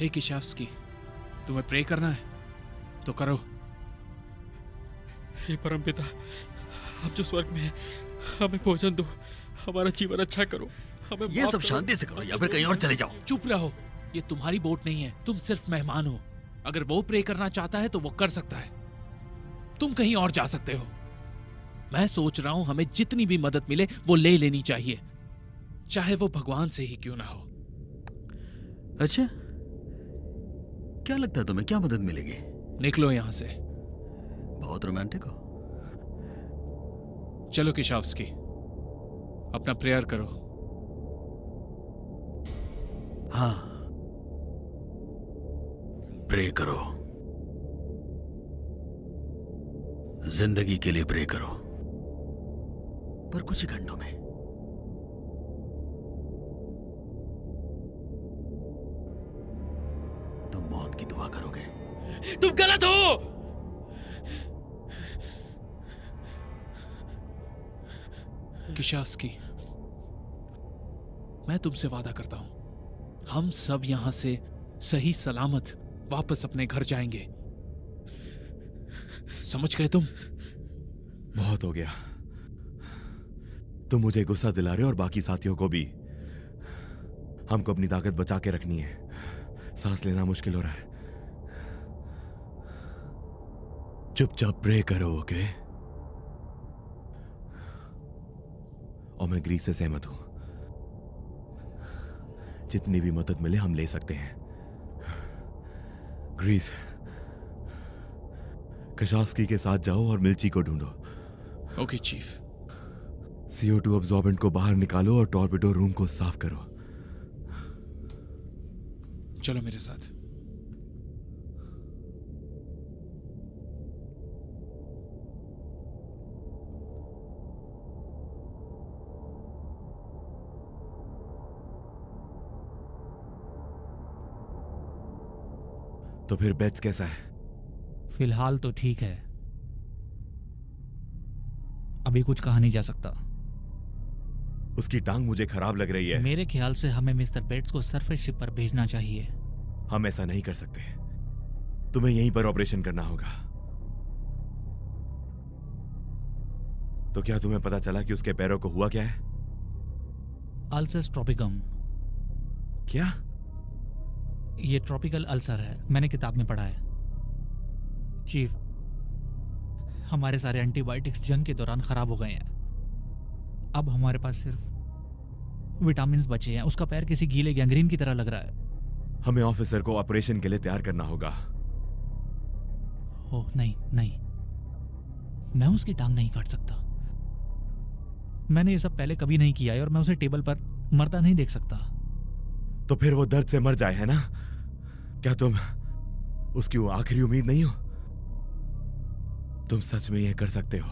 हे किशावस्की, तुम्हें प्रे करना है तो करो। हे परमपिता, आप जो स्वर्ग में हैं, हमें भोजन दो, हमारा जीवन अच्छा करो, हमें ये माफ सब करो। शांति से करो या फिर कहीं और चले जाओ। चुप रहो, ये तुम्हारी बोट नहीं है। तुम सिर्फ मेहमान हो। अगर वो प्रे करना चाहता है तो वो कर सकता है। तुम कहीं और जा सकते हो। मैं सोच रहा हूं हमें जितनी भी मदद मिले वो ले लेनी चाहिए, चाहे वो भगवान से ही क्यों ना हो। अच्छा, क्या लगता है तुम्हें, क्या मदद मिलेगी? निकलो यहां से। बहुत रोमांटिक हो। चलो किशावस्की, अपना प्रेयर करो। हाँ, प्रे करो, जिंदगी के लिए प्रे करो, पर कुछ ही घंटों में। तुम मौत की दुआ करोगे। तुम गलत हो। किशावस्की, मैं तुमसे वादा करता हूं, हम सब यहां से सही सलामत वापस अपने घर जाएंगे। समझ गए तुम? बहुत हो गया। तुम मुझे गुस्सा दिला रहे हो और बाकी साथियों को भी। हमको अपनी ताकत बचा के रखनी है। सांस लेना मुश्किल हो रहा है। चुपचाप प्रे करो, ओके? और मैं ग्रीस से सहमत हूं। जितनी भी मदद मिले हम ले सकते हैं। ग्रीस, किशावस्की के साथ जाओ और मिल्ची को ढूंढो। Okay chief. CO2 अब्सॉर्बेंट को बाहर निकालो और टॉर्पेडो रूम को साफ करो। चलो मेरे साथ। तो फिर बेट्स कैसा है? फिलहाल तो ठीक है, अभी कुछ कहा नहीं जा सकता। उसकी टांग मुझे खराब लग रही है। मेरे ख्याल से हमें मिस्टर बेट्स को सरफेस शिप पर भेजना चाहिए। हम ऐसा नहीं कर सकते। तुम्हें यहीं पर ऑपरेशन करना होगा। तो क्या तुम्हें पता चला कि उसके पैरों को हुआ क्या है? अल्सर्स ट्रॉपिकम। क्या? ये ट्रॉपिकल अल्सर है, मैंने किताब में पढ़ा है। चीफ, हमारे सारे एंटीबायोटिक्स जंग के दौरान खराब हो गए हैं। अब हमारे पास सिर्फ विटामिन्स बचे हैं। उसका पैर किसी गीले गैंग्रीन की तरह लग रहा है। हमें ऑफिसर को ऑपरेशन के लिए तैयार करना होगा। ओह नहीं नहीं, मैं उसकी टांग नहीं काट सकता। मैंने ये सब पहले कभी नहीं किया है और मैं उसे टेबल पर मरता नहीं देख सकता। तो फिर वो दर्द से मर जाए, है ना? क्या तुम उसकी वो आखिरी उम्मीद नहीं हो? तुम सच में यह कर सकते हो?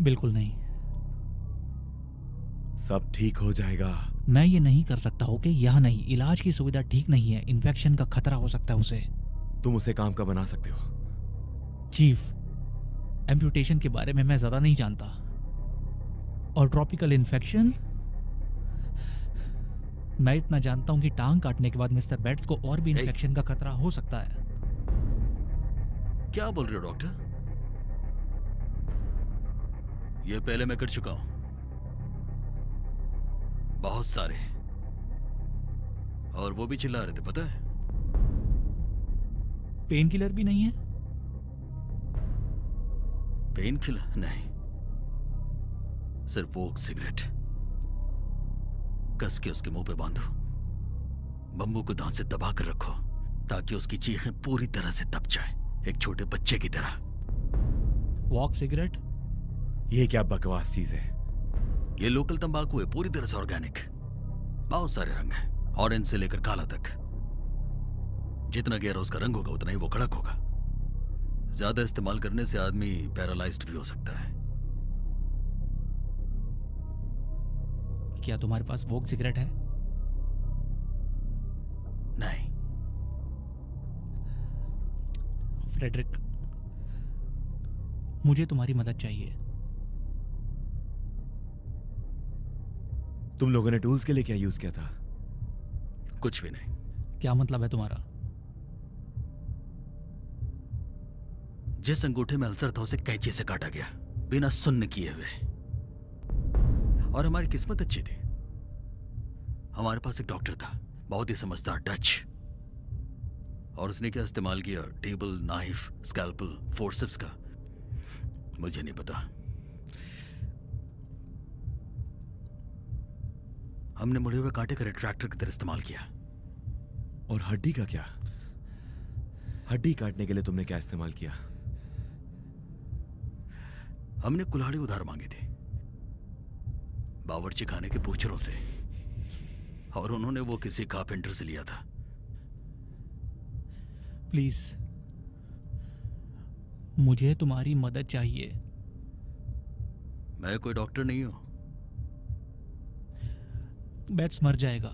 बिल्कुल नहीं। सब ठीक हो जाएगा। मैं ये नहीं कर सकता हूँ कि यहाँ नहीं, इलाज की सुविधा ठीक नहीं है, इन्फेक्शन का खतरा हो सकता है उसे। तुम उसे काम का बना सकते हो। चीफ, एम्पुटेशन के बारे में मैं ज्यादा नहीं जानता, और ट्रॉपिकल इन्फेक्शन, मैं इतना जानता हूं कि टांग काटने के बाद मिस्टर बेट्स को और भी इन्फेक्शन का खतरा हो सकता है। क्या बोल रहे हो डॉक्टर? ये पहले मैं कर चुका हूं, बहुत सारे, और वो भी चिल्ला रहे थे, पता है? पेन किलर भी नहीं है? पेन किलर नहीं, सिर्फ वो सिगरेट कस के उसके मुंह पे बांधो, बम्बू को दांत से दबा कर रखो ताकि उसकी चीखें पूरी तरह से दब जाए, एक छोटे बच्चे की तरह। Walk cigarette? ये क्या बकवास चीज है? ये लोकल तंबाकू है, पूरी तरह से ऑर्गेनिक। बहुत सारे रंग हैं, ऑरेंज से लेकर काला तक। जितना गहरा उसका रंग होगा उतना ही वो कड़क होगा। ज्यादा इस्तेमाल करने से आदमी पैरालाइज्ड भी हो सकता है। क्या तुम्हारे पास वोक सिगरेट है? नहीं। फ्रेडरिक, मुझे तुम्हारी मदद चाहिए। तुम लोगों ने टूल्स के लिए क्या यूज किया था? कुछ भी नहीं। क्या मतलब है तुम्हारा? जिस अंगूठे में अल्सर था उसे कैंची से काटा गया, बिना सुन्न किए हुए। और हमारी किस्मत अच्छी थी, हमारे पास एक डॉक्टर था, बहुत ही समझदार, डच। और उसने क्या इस्तेमाल किया, टेबल, नाइफ, स्कैल्पल, फोर्सेप्स का, मुझे नहीं पता। हमने मुड़े हुए कांटे का रिट्रैक्टर की तरह इस्तेमाल किया। और हड्डी का क्या? हड्डी काटने के लिए तुमने क्या इस्तेमाल किया? हमने कुल्हाड़ी उधार मांगी थी बावर्ची खाने के पूछरों से, और उन्होंने वो किसी कारपेंटर से लिया था। प्लीज, मुझे तुम्हारी मदद चाहिए। मैं कोई डॉक्टर नहीं हूं। बैट्स मर जाएगा,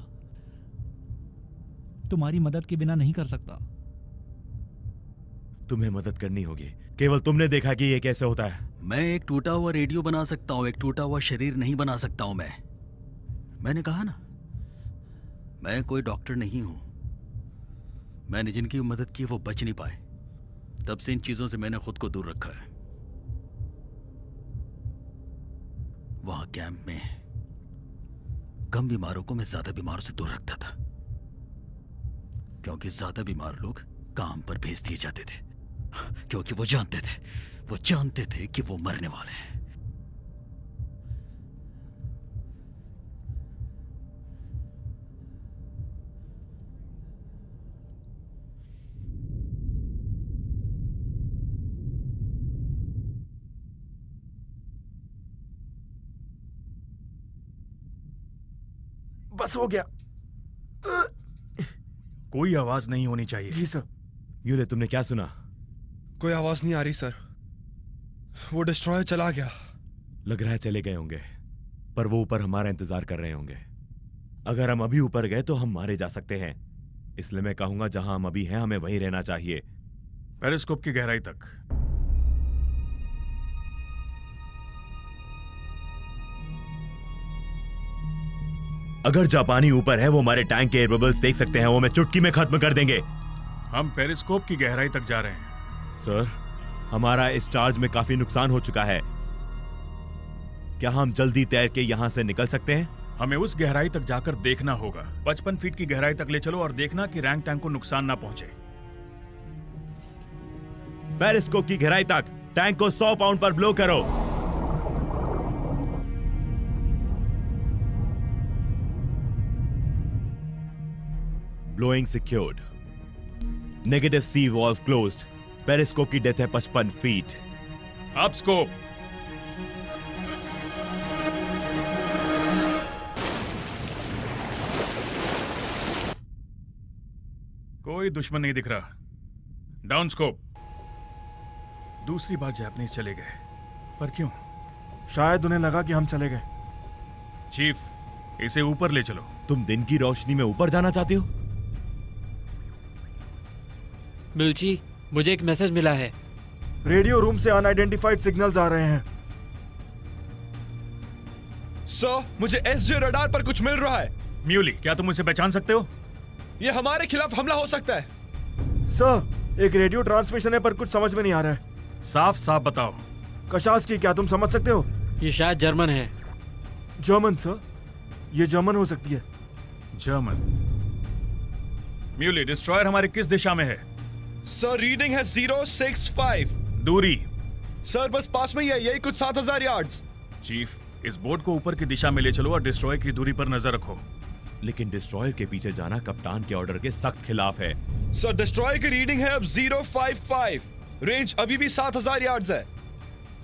तुम्हारी मदद के बिना नहीं कर सकता। तुम्हें मदद करनी होगी। केवल तुमने देखा कि ये कैसे होता है। मैं एक टूटा हुआ रेडियो बना सकता हूं, एक टूटा हुआ शरीर नहीं बना सकता हूं। मैंने कहा ना, मैं कोई डॉक्टर नहीं हूं। मैंने जिनकी मदद की वो बच नहीं पाए, तब से इन चीजों से मैंने खुद को दूर रखा है। वहां कैंप में कम बीमारों को मैं ज्यादा बीमारों से दूर रखता था, क्योंकि ज्यादा बीमार लोग काम पर भेज दिए जाते थे, क्योंकि वो जानते थे कि वो मरने वाले हैं। बस हो गया। कोई आवाज नहीं होनी चाहिए। जी सर। यूले, तुमने क्या सुना? कोई आवाज नहीं आ रही सर। वो डिस्ट्रॉयर चला गया। लग रहा है चले गए होंगे, पर वो ऊपर हमारा इंतजार कर रहे होंगे। अगर हम अभी ऊपर गए तो हम मारे जा सकते हैं, इसलिए मैं कहूंगा जहां हम अभी हैं हमें वहीं रहना चाहिए। पेरिस्कोप की गहराई तक। अगर जापानी ऊपर है, वो हमारे टैंक के एयर बबल्स देख सकते हैं, वो हमें चुटकी में खत्म कर देंगे। हम पेरिस्कोप की गहराई तक जा रहे हैं। सर, हमारा इस चार्ज में काफी नुकसान हो चुका है। क्या हम जल्दी तैर के यहां से निकल सकते हैं? हमें उस गहराई तक जाकर देखना होगा। 55 फीट की गहराई तक ले चलो और देखना कि रैंक टैंक को नुकसान ना पहुंचे। पेरिस्कोप की गहराई तक टैंक को 100 पाउंड पर ब्लो करो। Blowing secured. नेगेटिव सी वॉल्व क्लोज्ड। पेरिस्कोप की डेप्थ है 55 फीट। Up scope. कोई दुश्मन नहीं दिख रहा। Down scope. दूसरी बार जापानीज चले गए, पर क्यों? शायद उन्हें लगा कि हम चले गए। चीफ, इसे ऊपर ले चलो। तुम दिन की रोशनी में ऊपर जाना चाहते हो? मिल्ची, मुझे एक मैसेज मिला है। रेडियो रूम से अनआइडेंटिफाइड सिग्नल्स आ रहे हैं। सर, मुझे एसजे रडार पर कुछ मिल रहा है। म्यूली, क्या तुम उसे पहचान सकते हो? ये हमारे खिलाफ हमला हो सकता है। सर, एक रेडियो ट्रांसमिशन है पर कुछ समझ में नहीं आ रहा है। साफ साफ बताओ। कशास की, क्या तुम समझ सकते हो? ये शायद जर्मन है। जर्मन सर, ये जर्मन हो सकती है। जर्मन। म्यूली, डिस्ट्रॉयर हमारे किस दिशा में है? सर, रीडिंग है 065। दूरी? सर, बस पास में ही है, यही कुछ 7000 यार्ड्स। चीफ, इस बोट को ऊपर की दिशा में ले चलो और डिस्ट्रॉयर की दूरी पर नजर रखो। लेकिन डिस्ट्रॉयर के पीछे जाना कप्तान के ऑर्डर के सख्त खिलाफ है। सर, डिस्ट्रॉयर की रीडिंग है अब 055। रेंज अभी भी 7000 यार्ड्स है।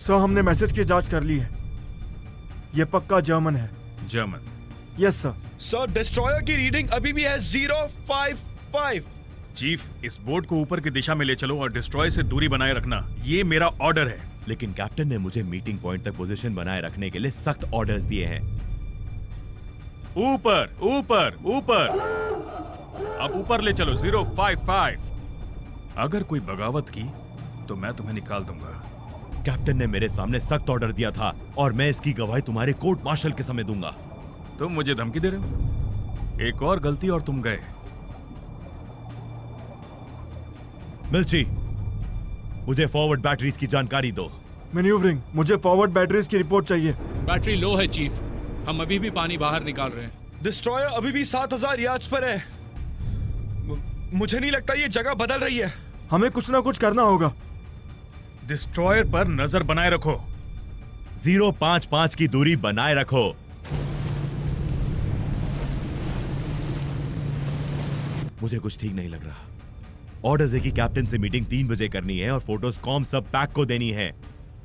सर, हमने मैसेज की जांच कर ली है, ये पक्का जर्मन है। German? Yes sir. Sir, destroyer की रीडिंग अभी भी है 055। चीफ, इस बोट को ऊपर की दिशा में ले चलो और डिस्ट्रॉयर से दूरी बनाए रखना, ये मेरा ऑर्डर है। लेकिन कैप्टन ने मुझे मीटिंग पॉइंट तक पोजीशन बनाए रखने के लिए सख्त ऑर्डर्स दिए हैं। ऊपर ऊपर ऊपर। अब ऊपर ले चलो 055। अगर कोई बगावत की तो मैं तुम्हें निकाल दूंगा। कैप्टन ने मेरे सामने सख्त ऑर्डर दिया था और मैं इसकी गवाही तुम्हारे कोर्ट मार्शल के समय दूंगा। तुम मुझे धमकी दे रहे हो? एक और गलती और तुम गए। मिल्ची, मुझे फॉरवर्ड बैटरीज की जानकारी दो। मैन्यूवरिंग, मुझे फॉरवर्ड बैटरीज की रिपोर्ट चाहिए। बैटरी लो है चीफ, हम अभी भी पानी बाहर निकाल रहे हैं। डिस्ट्रॉयर अभी भी 7000 यार्ड्स पर है। मुझे नहीं लगता ये जगह बदल रही है। हमें कुछ ना कुछ करना होगा। डिस्ट्रॉयर पर नजर बनाए रखो। 055 की दूरी बनाए रखो। मुझे कुछ ठीक नहीं लग रहा। ऑर्डर्स है कि कैप्टन से मीटिंग 3 बजे करनी है और फोटोज कॉम सब पैक को देनी है।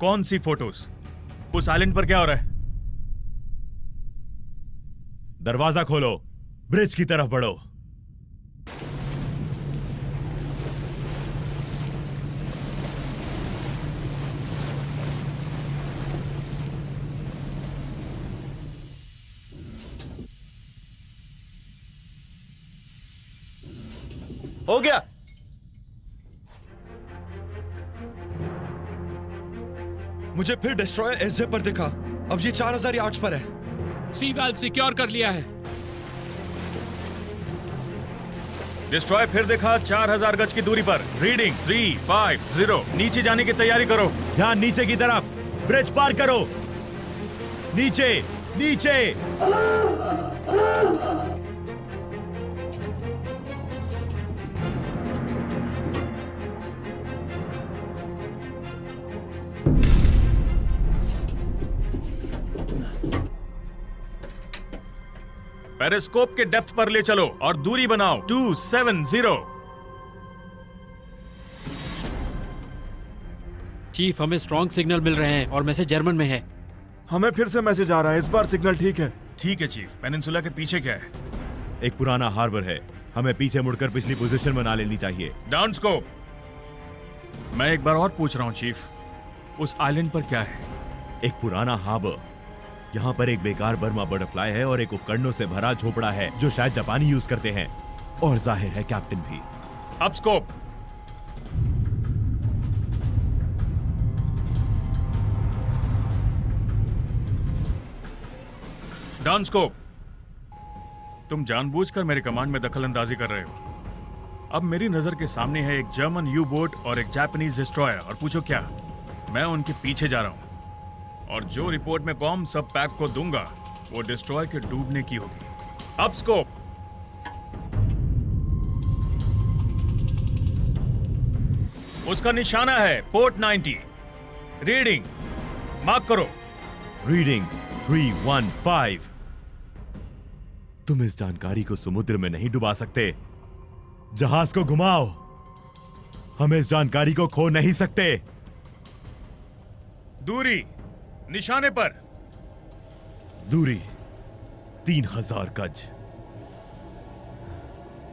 कौन सी फोटोज? उस आइलैंड पर क्या हो रहा है? दरवाजा खोलो, ब्रिज की तरफ बढ़ो। हो गया। मुझे फिर डिस्ट्रॉयर एसजे पर दिखा। अब ये 4000 यार्ड्स पर है। सी वाल्व सिक्योर कर लिया है। डिस्ट्रॉय फिर देखा 4000 गज की दूरी पर। रीडिंग 350। नीचे जाने की तैयारी करो। ध्यान नीचे की तरफ, ब्रिज पार करो। नीचे नीचे। पेरिस्कोप के डेप्थ पर ले चलो और दूरी बनाओ 270। चीफ, हमें स्ट्रॉन्ग सिग्नल मिल रहे हैं और मैसेज जर्मन में है। हमें फिर से मैसेज आ रहा है, इस बार सिग्नल ठीक है। ठीक है चीफ। पेनिनसुला के पीछे क्या है? एक पुराना हार्बर है, हमें पीछे मुड़कर पिछली पोजीशन बना लेनी चाहिए। Down scope. मैं एक बार और पूछ रहा हूँ चीफ, उस आइलैंड पर क्या है? एक पुराना हार्बर, यहाँ पर एक बेकार बर्मा बटरफ्लाई है और एक उपकरणों से भरा झोपड़ा है जो शायद जापानी यूज करते हैं, और जाहिर है कैप्टन भी। Up scope. Down scope. तुम जानबूझकर मेरे कमांड में दखल अंदाजी कर रहे हो। अब मेरी नजर के सामने है एक जर्मन यू बोट और एक जापानीज डिस्ट्रॉयर, और पूछो क्या? मैं उनके पीछे जा रहा हूं और जो रिपोर्ट में कॉम सब पैक को दूंगा वो डिस्ट्रॉय के डूबने की होगी। Up scope. उसका निशाना है पोर्ट 90। रीडिंग मार्क करो। रीडिंग 315। तुम इस जानकारी को समुद्र में नहीं डुबा सकते। जहाज को घुमाओ, हम इस जानकारी को खो नहीं सकते। दूरी निशाने पर। दूरी 3000 गज।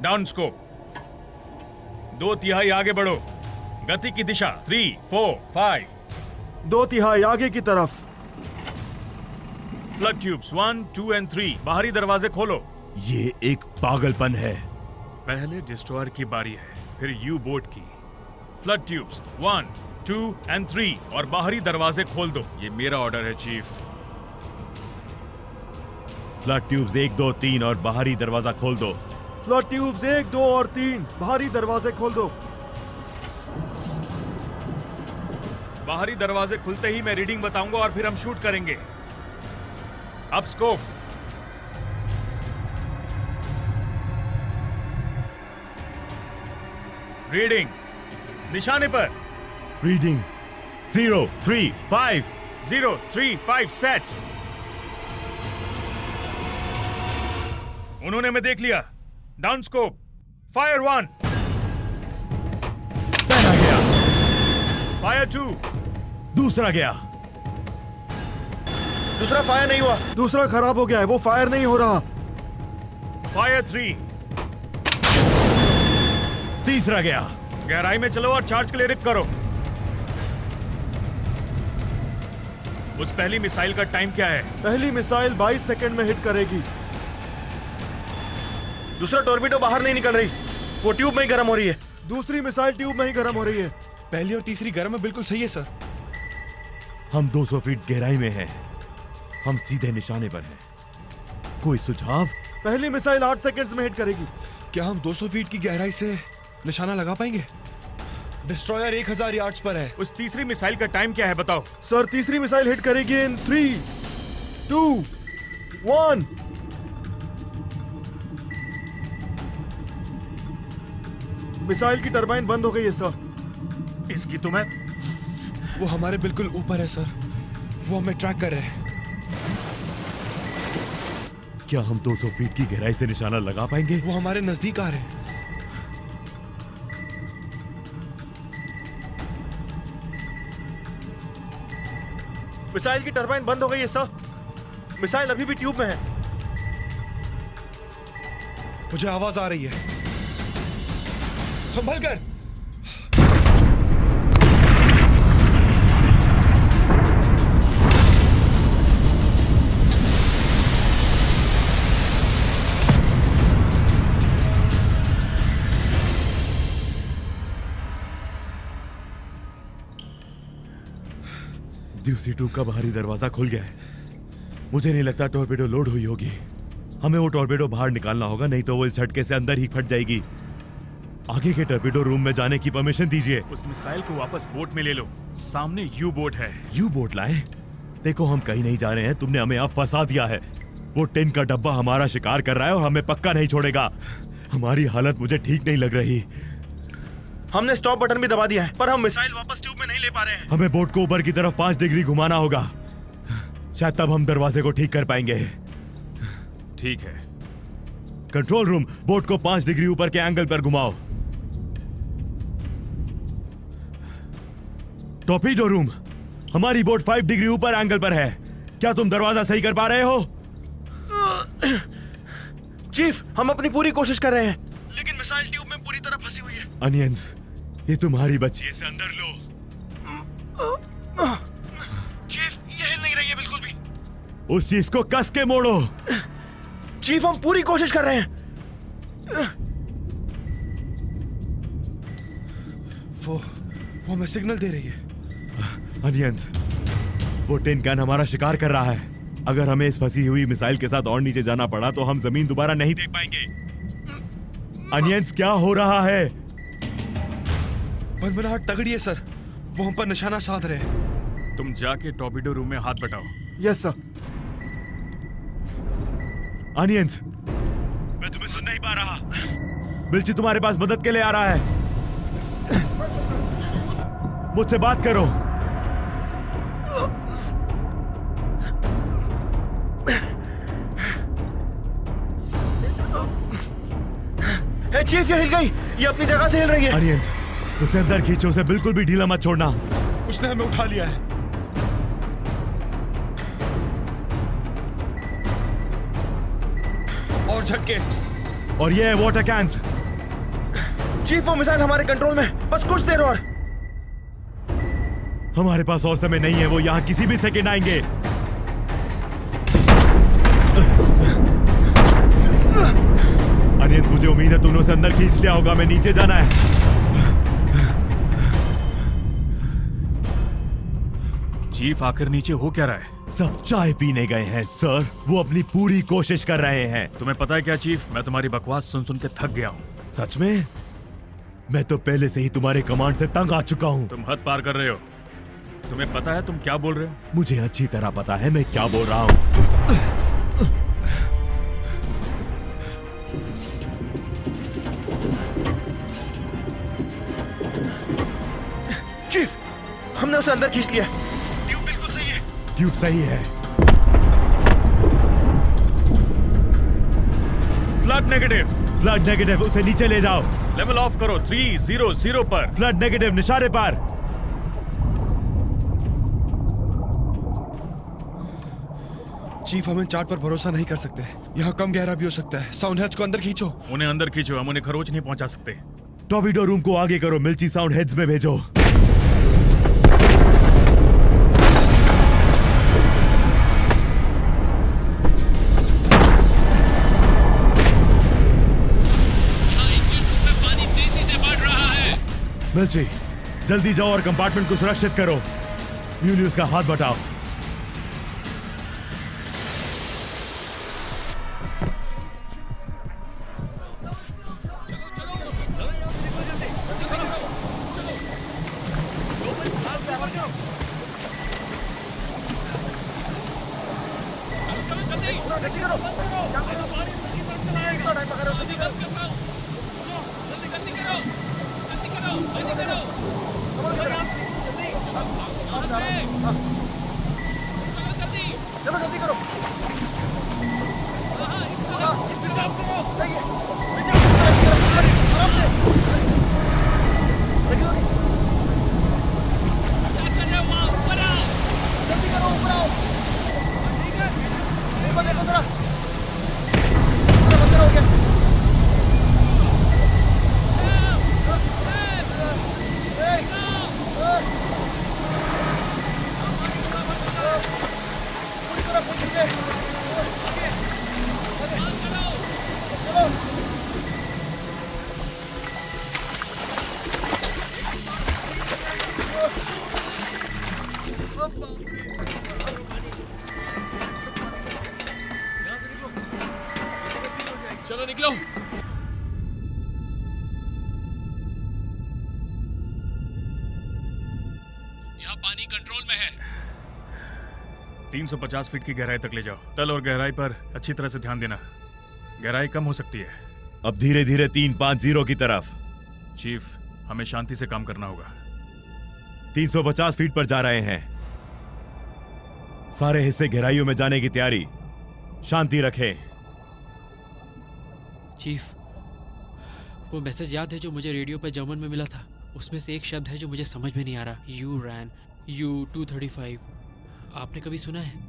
Down scope. 2 तिहाई आगे बढ़ो। गति की दिशा 3, 4, 5। 2 तिहाई आगे की तरफ। Flood tubes 1, 2 and 3। बाहरी दरवाजे खोलो। ये एक पागलपन है। पहले डिस्ट्रॉयर की बारी है, फिर यू बोट की। फ्लड ट्यूब्स 1, 2 एंड 3 और बाहरी दरवाजे खोल दो। ये मेरा ऑर्डर है चीफ। फ्लड ट्यूब्स 1, 2, 3 और बाहरी दरवाजा खोल दो। फ्लड ट्यूब्स 1, 2 और 3, बाहरी दरवाजे खोल दो। बाहरी दरवाजे खुलते ही मैं रीडिंग बताऊंगा और फिर हम शूट करेंगे। Up scope. रीडिंग निशाने पर। रीडिंग 035। 035 सेट। उन्होंने मैं देख लिया। Down scope. फायर 1। पहला गया। फायर 2। दूसरा गया। दूसरा फायर नहीं हुआ। दूसरा खराब हो गया है, वो फायर नहीं हो रहा। फायर 3। तीसरा गया। गहराई में चलो और चार्ज के लिए रिप करो। उस पहली मिसाइल का टाइम क्या है? पहली मिसाइल 22 सेकंड में हिट करेगी। दूसरा टॉर्पीडो बाहर नहीं निकल रही, वो ट्यूब में ही गर्म हो रही है। दूसरी मिसाइल ट्यूब में ही गर्म हो रही है। पहली और तीसरी गर्म है, बिल्कुल सही है सर। हम 200 फीट गहराई में हैं। हम सीधे निशाने पर हैं। कोई सुझाव? पहली मिसाइल 8 सेकंड्स में हिट करेगी। क्या हम 200 फीट की गहराई से निशाना लगा पाएंगे? डिस्ट्रॉयर 1000 यार्ड्स पर है। उस तीसरी मिसाइल का टाइम क्या है बताओ? सर, तीसरी मिसाइल हिट करेगी इन 3, 2, 1। मिसाइल की टरबाइन बंद हो गई है सर। इसकी तो मैं... वो हमारे बिल्कुल ऊपर है सर, वो हमें ट्रैक कर रहे हैं। क्या हम 200 फीट की गहराई से निशाना लगा पाएंगे? वो हमारे नजदीक आ रहे हैं। मिसाइल की टरबाइन बंद हो गई है सर। मिसाइल अभी भी ट्यूब में है। मुझे आवाज आ रही है। संभल कर। ड्यूसी 2 का बाहरी दरवाजा खुल गया है। मुझे नहीं लगता टॉर्पेडो लोड हुई होगी। हमें वो टॉर्पेडो बाहर निकालना होगा, नहीं तो वो इस झटके से अंदर ही फट जाएगी। आगे के टॉर्पेडो रूम में जाने की परमिशन दीजिए। उस मिसाइल को वापस बोट में ले लो। सामने यू बोट है। यू बोट लाए? देखो हम कहीं नहीं जा रहे हैं, तुमने हमें अब फंसा दिया है। वो टिन का डब्बा हमारा शिकार कर रहा है और हमें पक्का नहीं छोड़ेगा। हमारी हालत मुझे ठीक नहीं लग रही। हमने स्टॉप बटन भी दबा दिया है, पर हम मिसाइल वापस ट्यूब में नहीं ले पा रहे हैं। हमें बोट को ऊपर की तरफ 5 डिग्री घुमाना होगा। शायद तब हम दरवाजे को ठीक कर पाएंगे। ठीक है। कंट्रोल रूम, बोट को 5 डिग्री ऊपर के एंगल पर घुमाओ। टॉर्पेडो रूम, हमारी बोट 5 डिग्री ऊपर एंगल पर है। क्या तुम दरवाजा सही कर पा रहे हो? चीफ, हम अपनी पूरी कोशिश कर रहे हैं, लेकिन मिसाइल ट्यूब में पूरी तरह फंसी हुई है। अनियंस, ये तुम्हारी बच्ची है, इसे अंदर लो। चीफ, ये हिल नहीं रही है बिल्कुल भी। उस चीज को कस के मोड़ो। चीफ, हम पूरी कोशिश कर रहे हैं। वो हमें सिग्नल दे रही है। अनियंस, वो टिन कैन हमारा शिकार कर रहा है। अगर हमें इस फंसी हुई मिसाइल के साथ और नीचे जाना पड़ा तो हम जमीन दोबारा नहीं देख पाएंगे। अनियंस, क्या हो रहा है? बनबनाहट तगड़ी है सर। वो हम पर निशाना साध रहे हैं। तुम जाके टॉर्पेडो रूम में हाथ बटाओ। Yes sir. अनियंस, मैं तुम्हें सुन नहीं पा रहा। बिल्ची तुम्हारे पास मदद के लिए आ रहा है। मुझसे बात करो। हे चीफ, ये हिल गई। ये अपनी जगह से हिल रही है। अनियंस, उसे अंदर खींचो, उसे बिल्कुल भी ढीला मत छोड़ना। उसने हमें उठा लिया है। और झटके। और ये है वाटर कैंस। चीफ, वो मिसाइल हमारे कंट्रोल में है। बस कुछ देर और। हमारे पास और समय नहीं है, वो यहाँ किसी भी सेकंड आएंगे। अनियंस, मुझे उम्मीद है तुमने उसे अंदर खींच लिया होगा। मैं नीचे जाना है। चीफ, आखिर नीचे हो क्या रहा है? सब चाय पीने गए हैं सर। वो अपनी पूरी कोशिश कर रहे हैं। तुम्हें पता है क्या चीफ, मैं तुम्हारी बकवास सुन सुन के थक गया हूँ। सच में? मैं तो पहले से ही तुम्हारे कमांड से तंग आ चुका हूँ। तुम हद पार कर रहे हो। तुम्हें पता है तुम क्या बोल रहे हो? मुझे अच्छी तरह पता है मैं क्या बोल रहा हूँ। चीफ, हमने उसे अंदर खींच लिया। ट्यूब बिल्कुल सही है। ट्यूब सही है। Flood negative. फ्लड नेगेटिव, उसे नीचे ले जाओ। लेवल ऑफ करो 300 पर। फ्लड नेगेटिव, निशाने पर। चीफ, हम इन चार्ट पर भरोसा नहीं कर सकते। यहाँ कम गहरा भी हो सकता है। साउंड हेड्स को अंदर खींचो। उन्हें अंदर खींचो, हम उन्हें खरोच नहीं पहुंचा सकते। टॉर्पेडो रूम को आगे करो, मिल्ची साउंड हेड्स में भेजो। मिल्ची, जल्दी जाओ और कंपार्टमेंट को सुरक्षित करो। यूलियस का हाथ बटाओ। चलो जल्दी करो। जल्दी करो, ऊपर चलो निकलो। यहाँ पानी कंट्रोल में है। 350 फीट की गहराई तक ले जाओ। तल और गहराई पर अच्छी तरह से ध्यान देना, गहराई कम हो सकती है। अब धीरे धीरे 350 की तरफ। चीफ, हमें शांति से काम करना होगा। 350 फीट पर जा रहे हैं। सारे हिस्से गहराइयों में जाने की तैयारी। शांति रखें। चीफ, वो मैसेज याद है जो मुझे रेडियो पर जर्मन में मिला था? उसमें से एक शब्द है जो मुझे समझ में नहीं आ रहा। You ran, you 235। आपने कभी सुना है?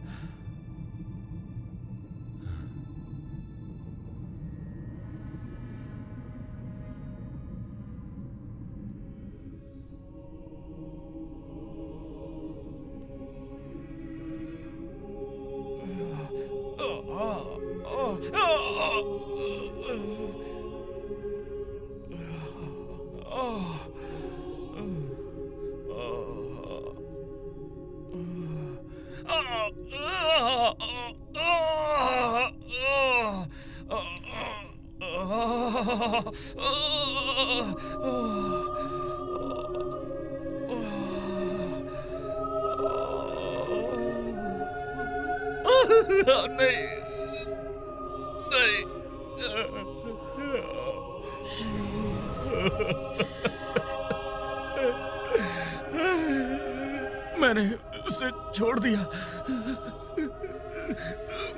मैंने उसे छोड़ दिया।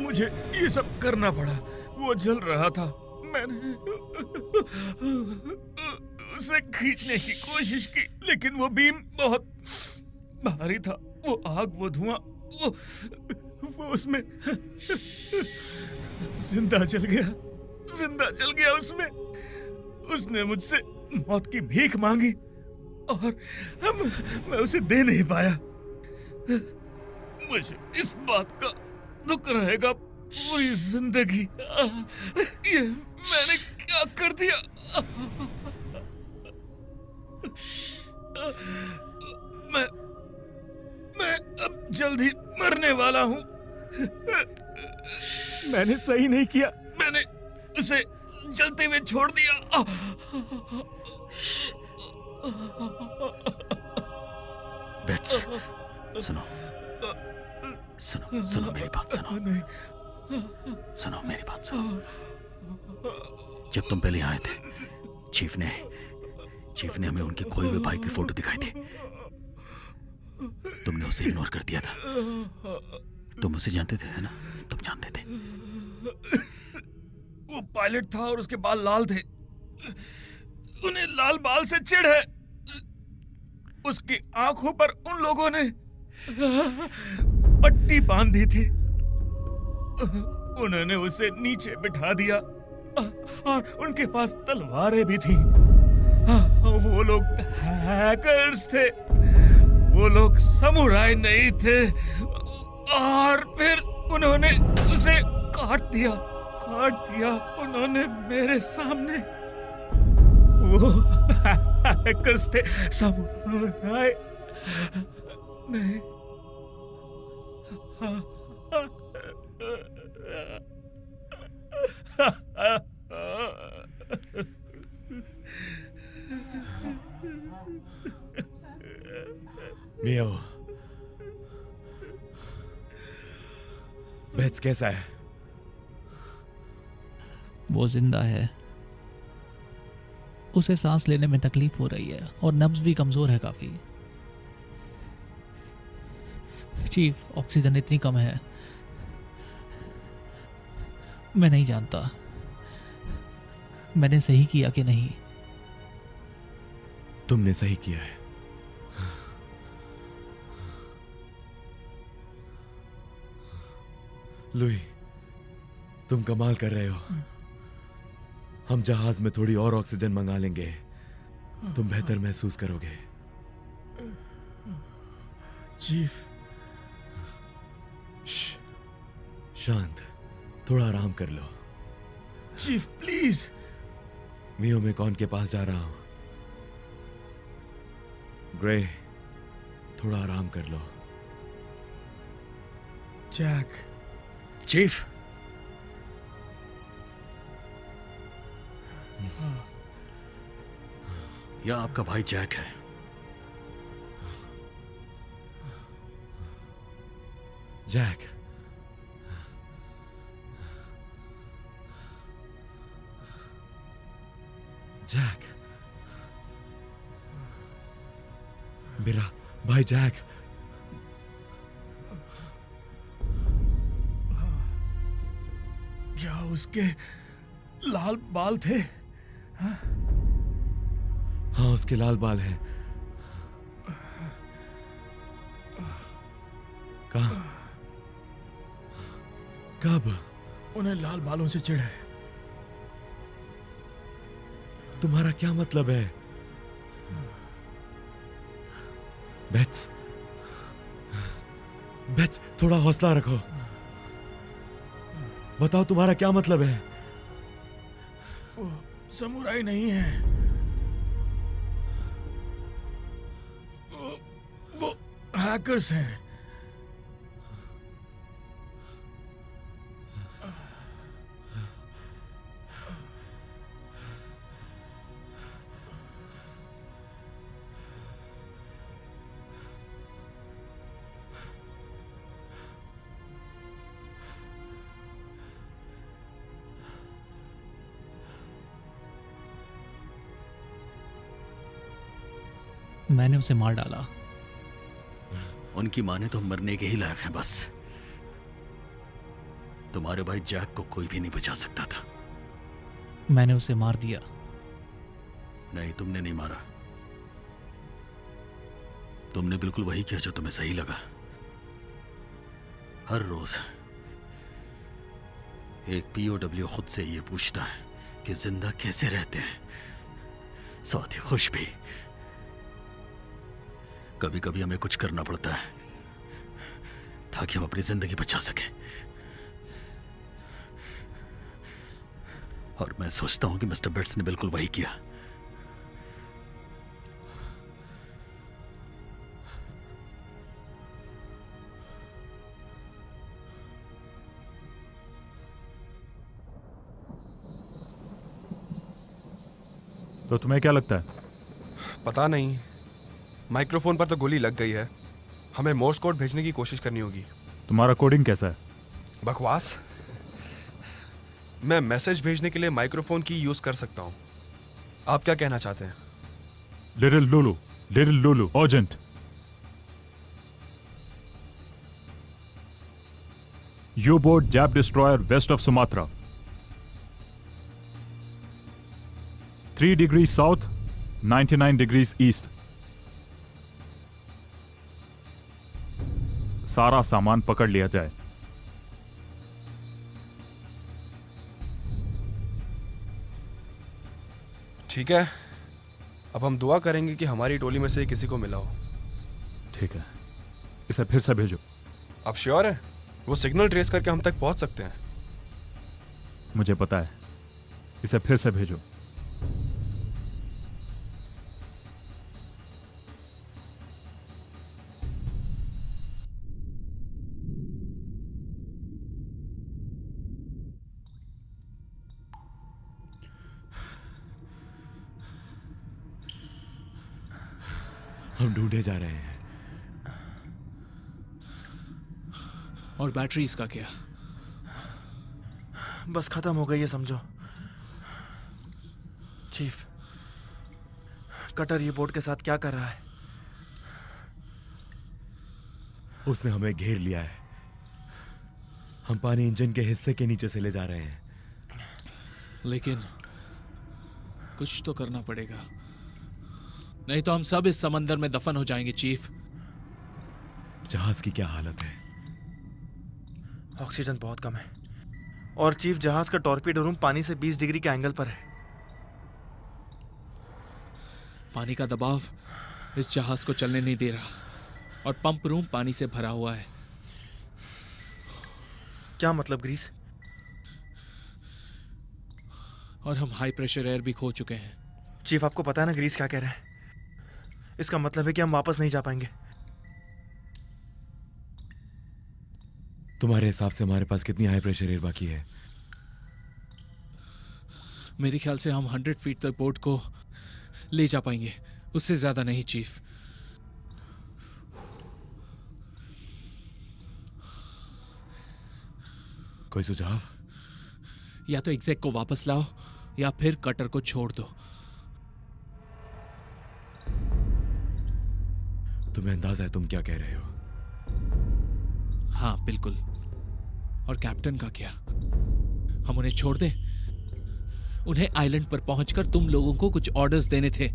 मुझे ये सब करना पड़ा। वो जल रहा था। मैंने उसे खींचने की कोशिश की, लेकिन वो बीम बहुत भारी था। वो आग, वो धुआं, वो उसमें जिंदा जल गया उसमें। उसने मुझसे मौत की भीख मांगी और मैं उसे दे नहीं पाया। मुझे इस बात का दुख रहेगा पूरी जिंदगी। ये मैंने क्या कर दिया? मैं अब जल्दी मरने वाला हूँ। मैंने सही नहीं किया। मैंने उसे जलते हुए छोड़ दिया। बेट्स, सुनो सुनो सुनो मेरी बात सुनो। सुनो मेरी बात सुनो। जब तुम पहले आए थे, चीफ ने हमें उनके खोए हुए भाई की फोटो दिखाई थी। तुमने उसे इग्नोर कर दिया था। तुम उसे जानते थे, है ना? तुम जानते थे। वो पायलट था और उसके बाल लाल थे। उन्हें लाल बाल से चिढ़ है। उसकी आंखों पर उन लोगों ने पट्टी बांधी थी। उन्होंने उसे नीचे बिठा दिया और उनके पास तलवारें भी थीं। वो लोग हैकर्स थे। वो लोग समुराई नहीं थे। और फिर उन्होंने उसे काट दिया उन्होंने मेरे सामने। वो हैकर्स थे, समुराई नहीं। मियो, बेट्स कैसा है? वो जिंदा है। उसे सांस लेने में तकलीफ हो रही है और नब्ज भी कमजोर है काफी। चीफ, ऑक्सीजन इतनी कम है। मैं नहीं जानता मैंने सही किया कि नहीं। तुमने सही किया है। लुई, तुम कमाल कर रहे हो। हम जहाज में थोड़ी और ऑक्सीजन मंगा लेंगे, तुम बेहतर महसूस करोगे। चीफ, शांत, थोड़ा आराम कर लो। Chief please. मियो में कौन के पास जा रहा हूं। ग्रे, थोड़ा आराम कर लो। जैक। चीफ, यह आपका भाई जैक है। जैक, जैक, मेरा भाई जैक। क्या उसके लाल बाल थे? हाँ, उसके लाल बाल हैं। कहाँ? कब? उन्हें लाल बालों से चिढ़ है। तुम्हारा क्या मतलब है? बेट्स, बेट्स, थोड़ा हौसला रखो। बताओ तुम्हारा क्या मतलब है? वो समुराई नहीं है। वो हैकर्स हैं। मैंने उसे मार डाला। उनकी माने तो मरने के ही लायक हैं बस। तुम्हारे भाई जैक को कोई भी नहीं बचा सकता था। मैंने उसे मार दिया। नहीं, तुमने नहीं मारा। तुमने बिल्कुल वही किया जो तुम्हें सही लगा। हर रोज एक पीओडब्ल्यू खुद से ये पूछता है कि जिंदा कैसे रहते हैं, साथ ही खुश भी। कभी कभी हमें कुछ करना पड़ता है ताकि हम अपनी जिंदगी बचा सकें। और मैं सोचता हूं कि मिस्टर बेट्स ने बिल्कुल वही किया। तो तुम्हें क्या लगता है? पता नहीं, माइक्रोफोन पर तो गोली लग गई है। हमें मोर्स कोड भेजने की कोशिश करनी होगी। तुम्हारा कोडिंग कैसा है? बकवास। मैं मैसेज भेजने के लिए माइक्रोफोन की यूज कर सकता हूं। आप क्या कहना चाहते हैं? Little Lulu, urgent. U-boat Jap destroyer west of Sumatra. 3 degrees south, 99 degrees east. सारा सामान पकड़ लिया जाए। ठीक है, अब हम दुआ करेंगे कि हमारी टोली में से किसी को मिला हो। ठीक है, इसे फिर से भेजो। आप श्योर हैं? वो सिग्नल ट्रेस करके हम तक पहुंच सकते हैं। मुझे पता है, इसे फिर से भेजो। हम ढूंढे जा रहे हैं। और बैटरीज का क्या? बस खत्म हो गई है समझो। चीफ, कटर ये बोट के साथ क्या कर रहा है? उसने हमें घेर लिया है। हम पानी इंजन के हिस्से के नीचे से ले जा रहे हैं। लेकिन कुछ तो करना पड़ेगा, नहीं तो हम सब इस समंदर में दफन हो जाएंगे। चीफ, जहाज की क्या हालत है? ऑक्सीजन बहुत कम है और चीफ, जहाज का टॉर्पीडो रूम पानी से 20 डिग्री के एंगल पर है। पानी का दबाव इस जहाज को चलने नहीं दे रहा और पंप रूम पानी से भरा हुआ है। क्या मतलब ग्रीस? और हम हाई प्रेशर एयर भी खो चुके हैं। चीफ, आपको पता है ना ग्रीस क्या कह रहा है? इसका मतलब है कि हम वापस नहीं जा पाएंगे। तुम्हारे हिसाब से हमारे पास कितनी हाई प्रेशर एयर बाकी है? मेरे ख्याल से हम 100 फीट तक बोट को ले जा पाएंगे, उससे ज्यादा नहीं चीफ। कोई सुझाव? या तो एग्जैक को वापस लाओ या फिर कटर को छोड़ दो। तुम्हें अंदाजा है तुम क्या कह रहे हो? हाँ बिल्कुल। और कैप्टन का क्या? हम उन्हें छोड़ दें? उन्हें आइलैंड पर पहुंचकर तुम लोगों को कुछ ऑर्डर्स देने थे।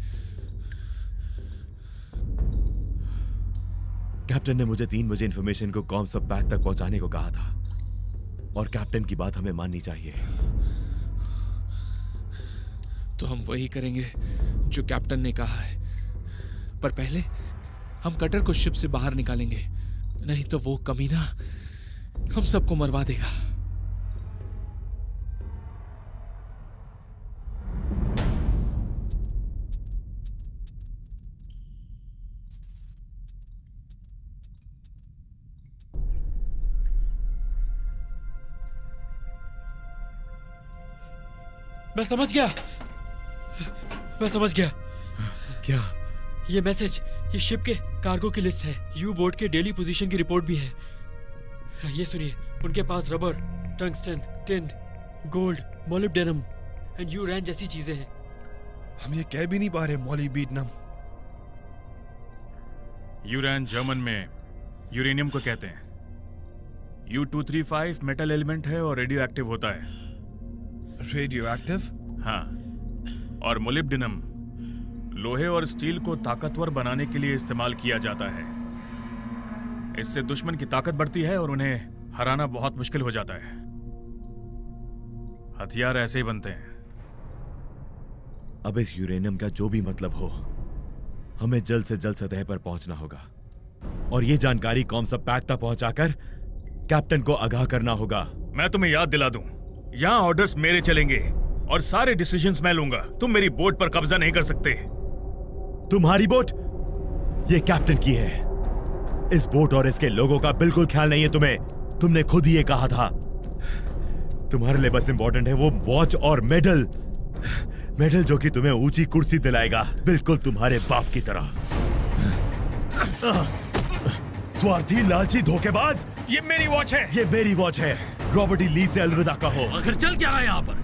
कैप्टन ने मुझे 3 बजे इंफॉर्मेशन को कॉम सब पैक तक पहुंचाने को कहा था और कैप्टन की बात हमें माननी चाहिए। तो हम वही करेंगे जो कैप्टन ने कहा है, पर पहले हम कटर को शिप से बाहर निकालेंगे, नहीं तो वो कमीना हम सबको मरवा देगा। मैं समझ गया, मैं समझ गया। क्या? ये मैसेज, ये शिप के कार्गो की लिस्ट है। यू बोट के डेली पोजीशन की रिपोर्ट भी है। ये सुनिए, उनके पास rubber, tungsten, tin, gold, molybdenum and यूरेन जैसी चीजें हैं। हम ये कह भी नहीं पा रहे मोलिब्डेनम। यूरेन जर्मन में यूरेनियम को कहते हैं। U-235 मेटल एलिमेंट है और रेडियो एक्टिव होता है। Radio active? हाँ, और मोलिब्डेनम लोहे और स्टील को ताकतवर बनाने के लिए इस्तेमाल किया जाता है। इससे दुश्मन की ताकत बढ़ती है और उन्हें हराना बहुत मुश्किल हो जाता है। हथियार ऐसे ही बनते हैं। अब इस यूरेनियम का जो भी मतलब हो, हमें जल्द से जल्द सतह पर पहुंचना होगा और ये जानकारी कॉम सब पैक तक पहुंचाकर कैप्टन को आगाह करना होगा। मैं तुम्हें याद दिला दूं, यहाँ ऑर्डर्स मेरे चलेंगे और सारे डिसीजंस मैं लूंगा। तुम मेरी बोट पर कब्जा नहीं कर सकते। तुम्हारी बोट? ये कैप्टन की है। इस बोट और इसके लोगों का बिल्कुल ख्याल नहीं है तुम्हें। तुमने खुद ही ये कहा था। तुम्हारे लिए बस इंपॉर्टेंट है वो वॉच और मेडल, मेडल जो कि तुम्हें ऊंची कुर्सी दिलाएगा, बिल्कुल तुम्हारे बाप की तरह। स्वार्थी, लालची, धोखेबाज। ये मेरी वॉच है। ये मेरी वॉच है। रॉबर्ट ई ली से अलविदा कहो। आखिर चल क्या रहा है यहाँ पर?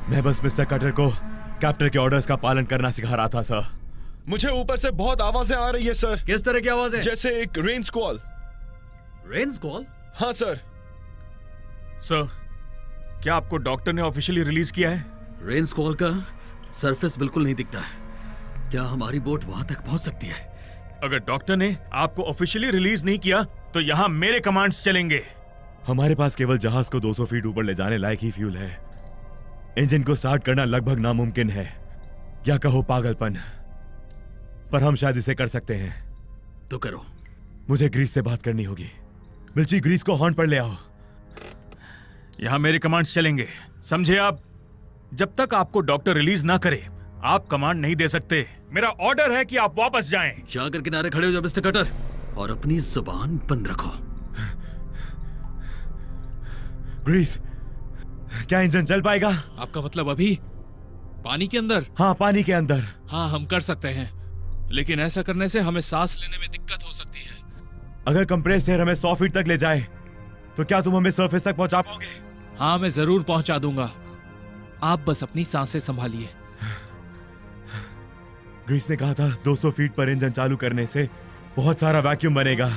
मैं बस मिस्टर कटर को कैप्टन के ऑर्डर्स का पालन करना सिखा रहा था सर। मुझे ऊपर से बहुत आवाजें आ रही है सर। किस तरह की आवाज है? जैसे एक रेन स्क्वॉल। रेन स्क्वॉल? हाँ सर। सर, क्या आपको डॉक्टर ने ऑफिशियली रिलीज किया है? रेन स्क्वॉल का सरफेस बिल्कुल नहीं दिखता है। क्या हमारी बोट वहां तक पहुंच सकती है? अगर डॉक्टर ने आपको ऑफिशियली रिलीज नहीं किया तो यहाँ मेरे कमांड्स चलेंगे। हमारे पास केवल जहाज को 200 फीट ऊपर ले जाने लायक ही फ्यूल है। इंजन को स्टार्ट करना लगभग नामुमकिन है, या कहो पागलपन, पर हम शायद इसे कर सकते हैं। तो करो। मुझे ग्रीस से बात करनी होगी। मिर्ची, ग्रीस को हॉर्न पर ले आओ। यहाँ मेरे कमांड्स चलेंगे, समझे आप? जब तक आपको डॉक्टर रिलीज ना करे आप कमांड नहीं दे सकते। मेरा ऑर्डर है कि आप वापस जाएं। जाकर किनारे खड़े हो जाओ मिस्टर कटर, और अपनी जुबान बंद रखो। ग्रीस, क्या इंजन चल पाएगा? आपका मतलब अभी पानी के अंदर? हाँ, पानी के अंदर। हाँ, हम कर सकते हैं, लेकिन ऐसा करने से हमें सांस लेने में दिक्कत हो सकती है। अगर कंप्रेस्ड एयर हमें 100 फीट तक ले जाए तो क्या तुम हमें सरफेस तक पहुंचा पाओगे? हाँ, मैं जरूर पहुंचा दूंगा। आप बस अपनी सांसें संभालिए। ग्रीस ने कहा था 200 फीट पर इंजन चालू करने से बहुत सारा वैक्यूम बनेगा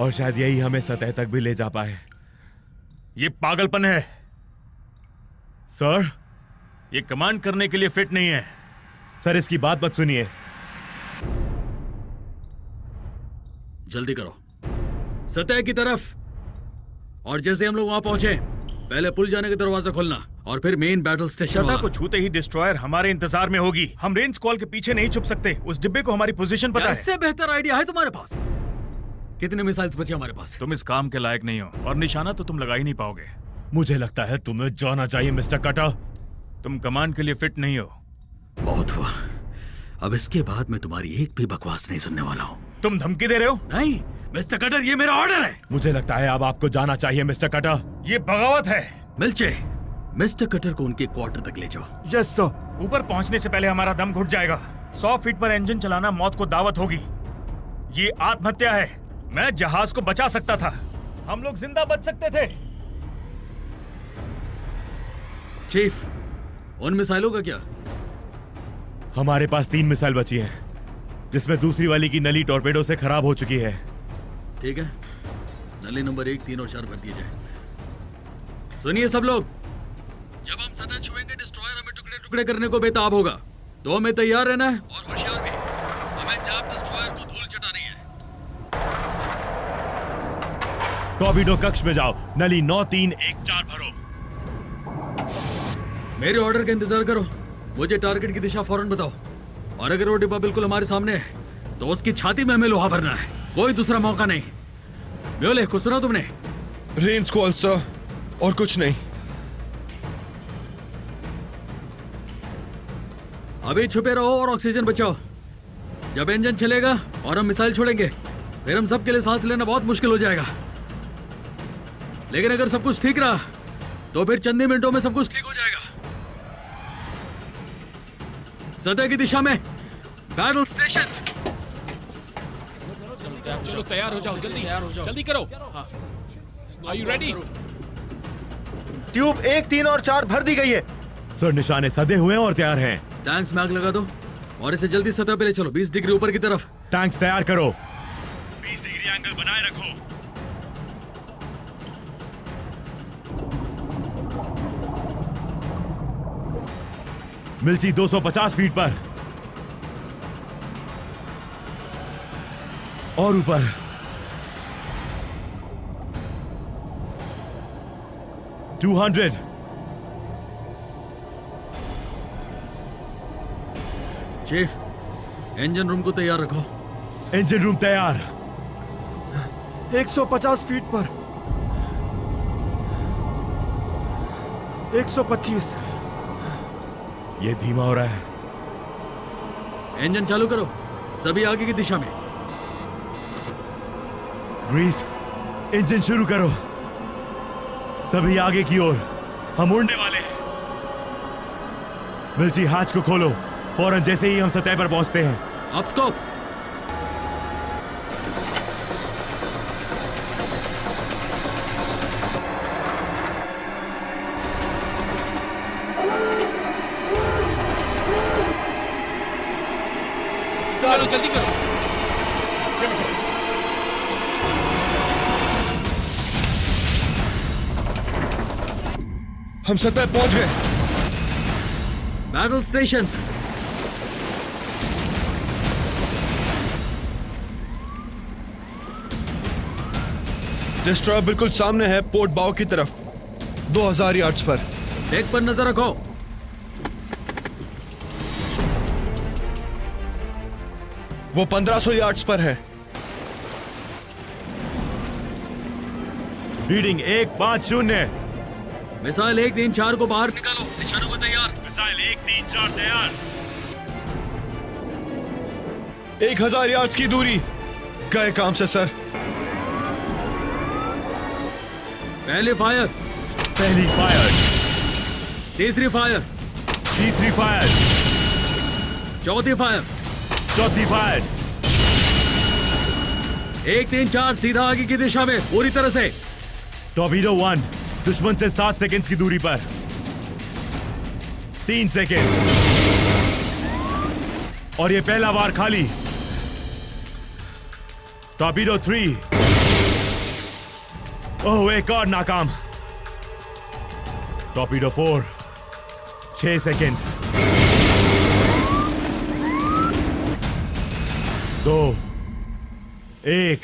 और शायद यही हमें सतह तक भी ले जा पाए। ये पागलपन है सर। ये कमांड करने के लिए फिट नहीं है। सर, इसकी बात मत सुनिए। जल्दी करो, सतह की तरफ। और जैसे हम लोग वहां पहुंचे, पहले पुल जाने का दरवाजा खोलना और फिर मेन बैटल स्टेशन शता वाला। को छूते ही डिस्ट्रॉयर हमारे इंतजार में होगी। हम रेंज कॉल के पीछे नहीं छुप सकते। उस डिब्बे को हमारी पोजीशन पता है। इससे बेहतर आइडिया है तुम्हारे पास? कितने मिसाइल्स बचे हमारे पास? तुम इस काम के लायक नहीं हो और निशाना तो तुम लगा ही नहीं पाओगे। मुझे लगता है तुम्हें जाना चाहिए मिस्टर कटर। तुम कमांड के लिए फिट नहीं हो। बहुत हुआ, अब इसके बाद मैं तुम्हारी एक भी बकवास नहीं सुनने वाला हूँ। तुम धमकी दे रहे हो? नहीं मिस्टर कटर, ये मेरा ऑर्डर है। मुझे लगता है अब आपको जाना चाहिए मिस्टर कटर। ये बगावत है। मिल्चे, मिस्टर कटर को उनके क्वार्टर तक ले जाओ। Yes sir. ऊपर पहुंचने से पहले हमारा दम घुट जाएगा। 100 फीट पर इंजन चलाना मौत को दावत होगी। ये आत्महत्या है। मैं जहाज को बचा सकता था। हम लोग जिंदा बच सकते थे। चीफ, उन मिसाइलों का क्या? हमारे पास 3 मिसाइल बची हैं, जिसमें दूसरी वाली की नली टॉर्पेडो से खराब हो चुकी है। ठीक है, नली नंबर 1, 3 और 4 भर दिए जाए। सुनिए सब लोग, जब हम सतह छुएंगे डिस्ट्रॉयर हमें टुकड़े टुकड़े करने को बेताब होगा। तो हमें तैयार रहना है और होशियार भी। हमें जैप डिस्ट्रॉयर को धूल चटानी है। टॉर्पेडो कक्ष में जाओ, नली 9, 3, 1, 4 भरो। मेरे ऑर्डर का इंतजार करो। मुझे टारगेट की दिशा फौरन बताओ, और अगर वो डिब्बा बिल्कुल हमारे सामने है तो उसकी छाती में हमें लोहा भरना है। कोई दूसरा मौका नहीं। म्योले, कुछ सुना तुमने? रेंज कॉल सर, और कुछ नहीं। अभी छुपे रहो और ऑक्सीजन बचाओ। जब इंजन चलेगा और हम मिसाइल छोड़ेंगे, फिर हम सबके लिए सांस लेना बहुत मुश्किल हो जाएगा। लेकिन अगर सब कुछ ठीक रहा तो फिर चंद ही मिनटों में सब कुछ ठीक हो जाएगा। सतह की दिशा में बैटल स्टेशंस। चलो तैयार हो जाओ, जल्दी करो। Are you ready? ट्यूब 1, 3 और 4 भर दी गई है। सर, निशाने सधे हुए हैं और तैयार हैं। टैंक्स में आग लगा दो और इसे जल्दी सतह पे ले चलो। 20 डिग्री ऊपर की तरफ। टैंक्स तैयार करो। 20 डिग्री एंगल बनाए रखो। मिल्ची 250 फीट पर और ऊपर। टू 200। चीफ, इंजन रूम को तैयार रखो। इंजन रूम तैयार। 150 फीट पर। 125। ये धीमा हो रहा है। इंजन चालू करो, सभी आगे की दिशा में। ग्रीस, इंजन शुरू करो। सभी आगे की ओर, हम उड़ने वाले हैं। मिल्ची, हाथ को खोलो। फौरन जैसे ही हम सतह पर पहुंचते हैं। अब स्टॉप। चलो जल्दी करो। हम सतह पहुंच गए। Battle stations. डिस्ट्रॉयर बिल्कुल सामने है, पोर्ट बाव की तरफ, 2000 यार्ड्स पर। डेक पर नजर रखो। वो 1500 यार्ड्स पर है। रीडिंग 150। मिसाइल 1, 3, 4 को बाहर निकालो। निशानों को तैयार। मिसाइल 1, 3, 4 तैयार। 1000 यार्ड्स की दूरी। गए काम से सर। पहली फायर। पहली फायर। तीसरी फायर। तीसरी फायर। चौथी फायर। चौथी फायर। 1, 3, 4 सीधा आगे की दिशा में पूरी तरह से। टॉर्पेडो 1 दुश्मन से 7 सेकंड्स की दूरी पर। 3 सेकंड। और ये पहला वार खाली। टॉर्पेडो 3। ओह, एक और नाकाम। टॉर्पेडो 4। 6 सेकंड। 2, 1।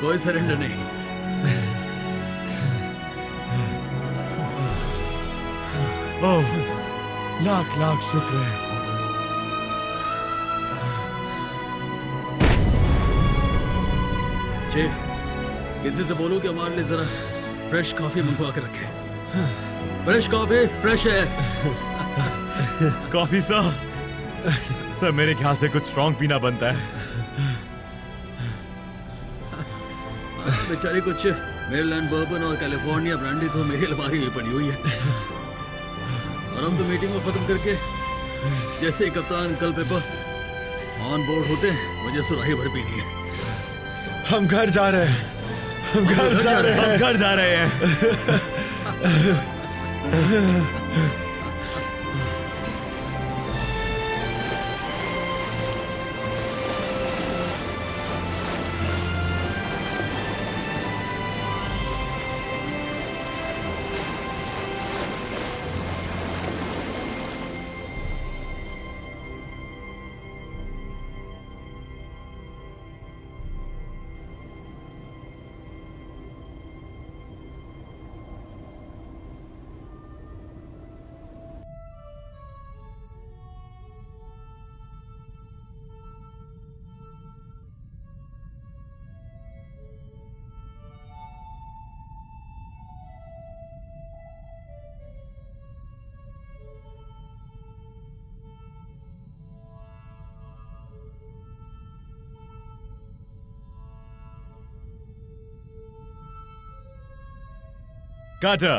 कोई सरेंडर नहीं। ओह, लाख लाख शुक्र है। चीफ, किसी से बोलो कि हमारे लिए जरा फ्रेश कॉफी मंगवा के रखे। फ्रेश कॉफी, फ्रेश है। Coffee sir. सर मेरे ख्याल से कुछ स्ट्रॉन्ग पीना बनता है। बेचारी कुछ मेरीलैंड बर्बन और कैलिफोर्निया ब्रांडी तो मेरी अलमारी में पड़ी हुई है। और हम तो मीटिंग को खत्म करके जैसे ही कप्तान कल पेपर ऑन बोर्ड होते हैं, मुझे सुराही भर पीनी है। हम घर जा रहे हैं। हम घर जा रहे हैं। हम घर जा रहे हैं। Carter,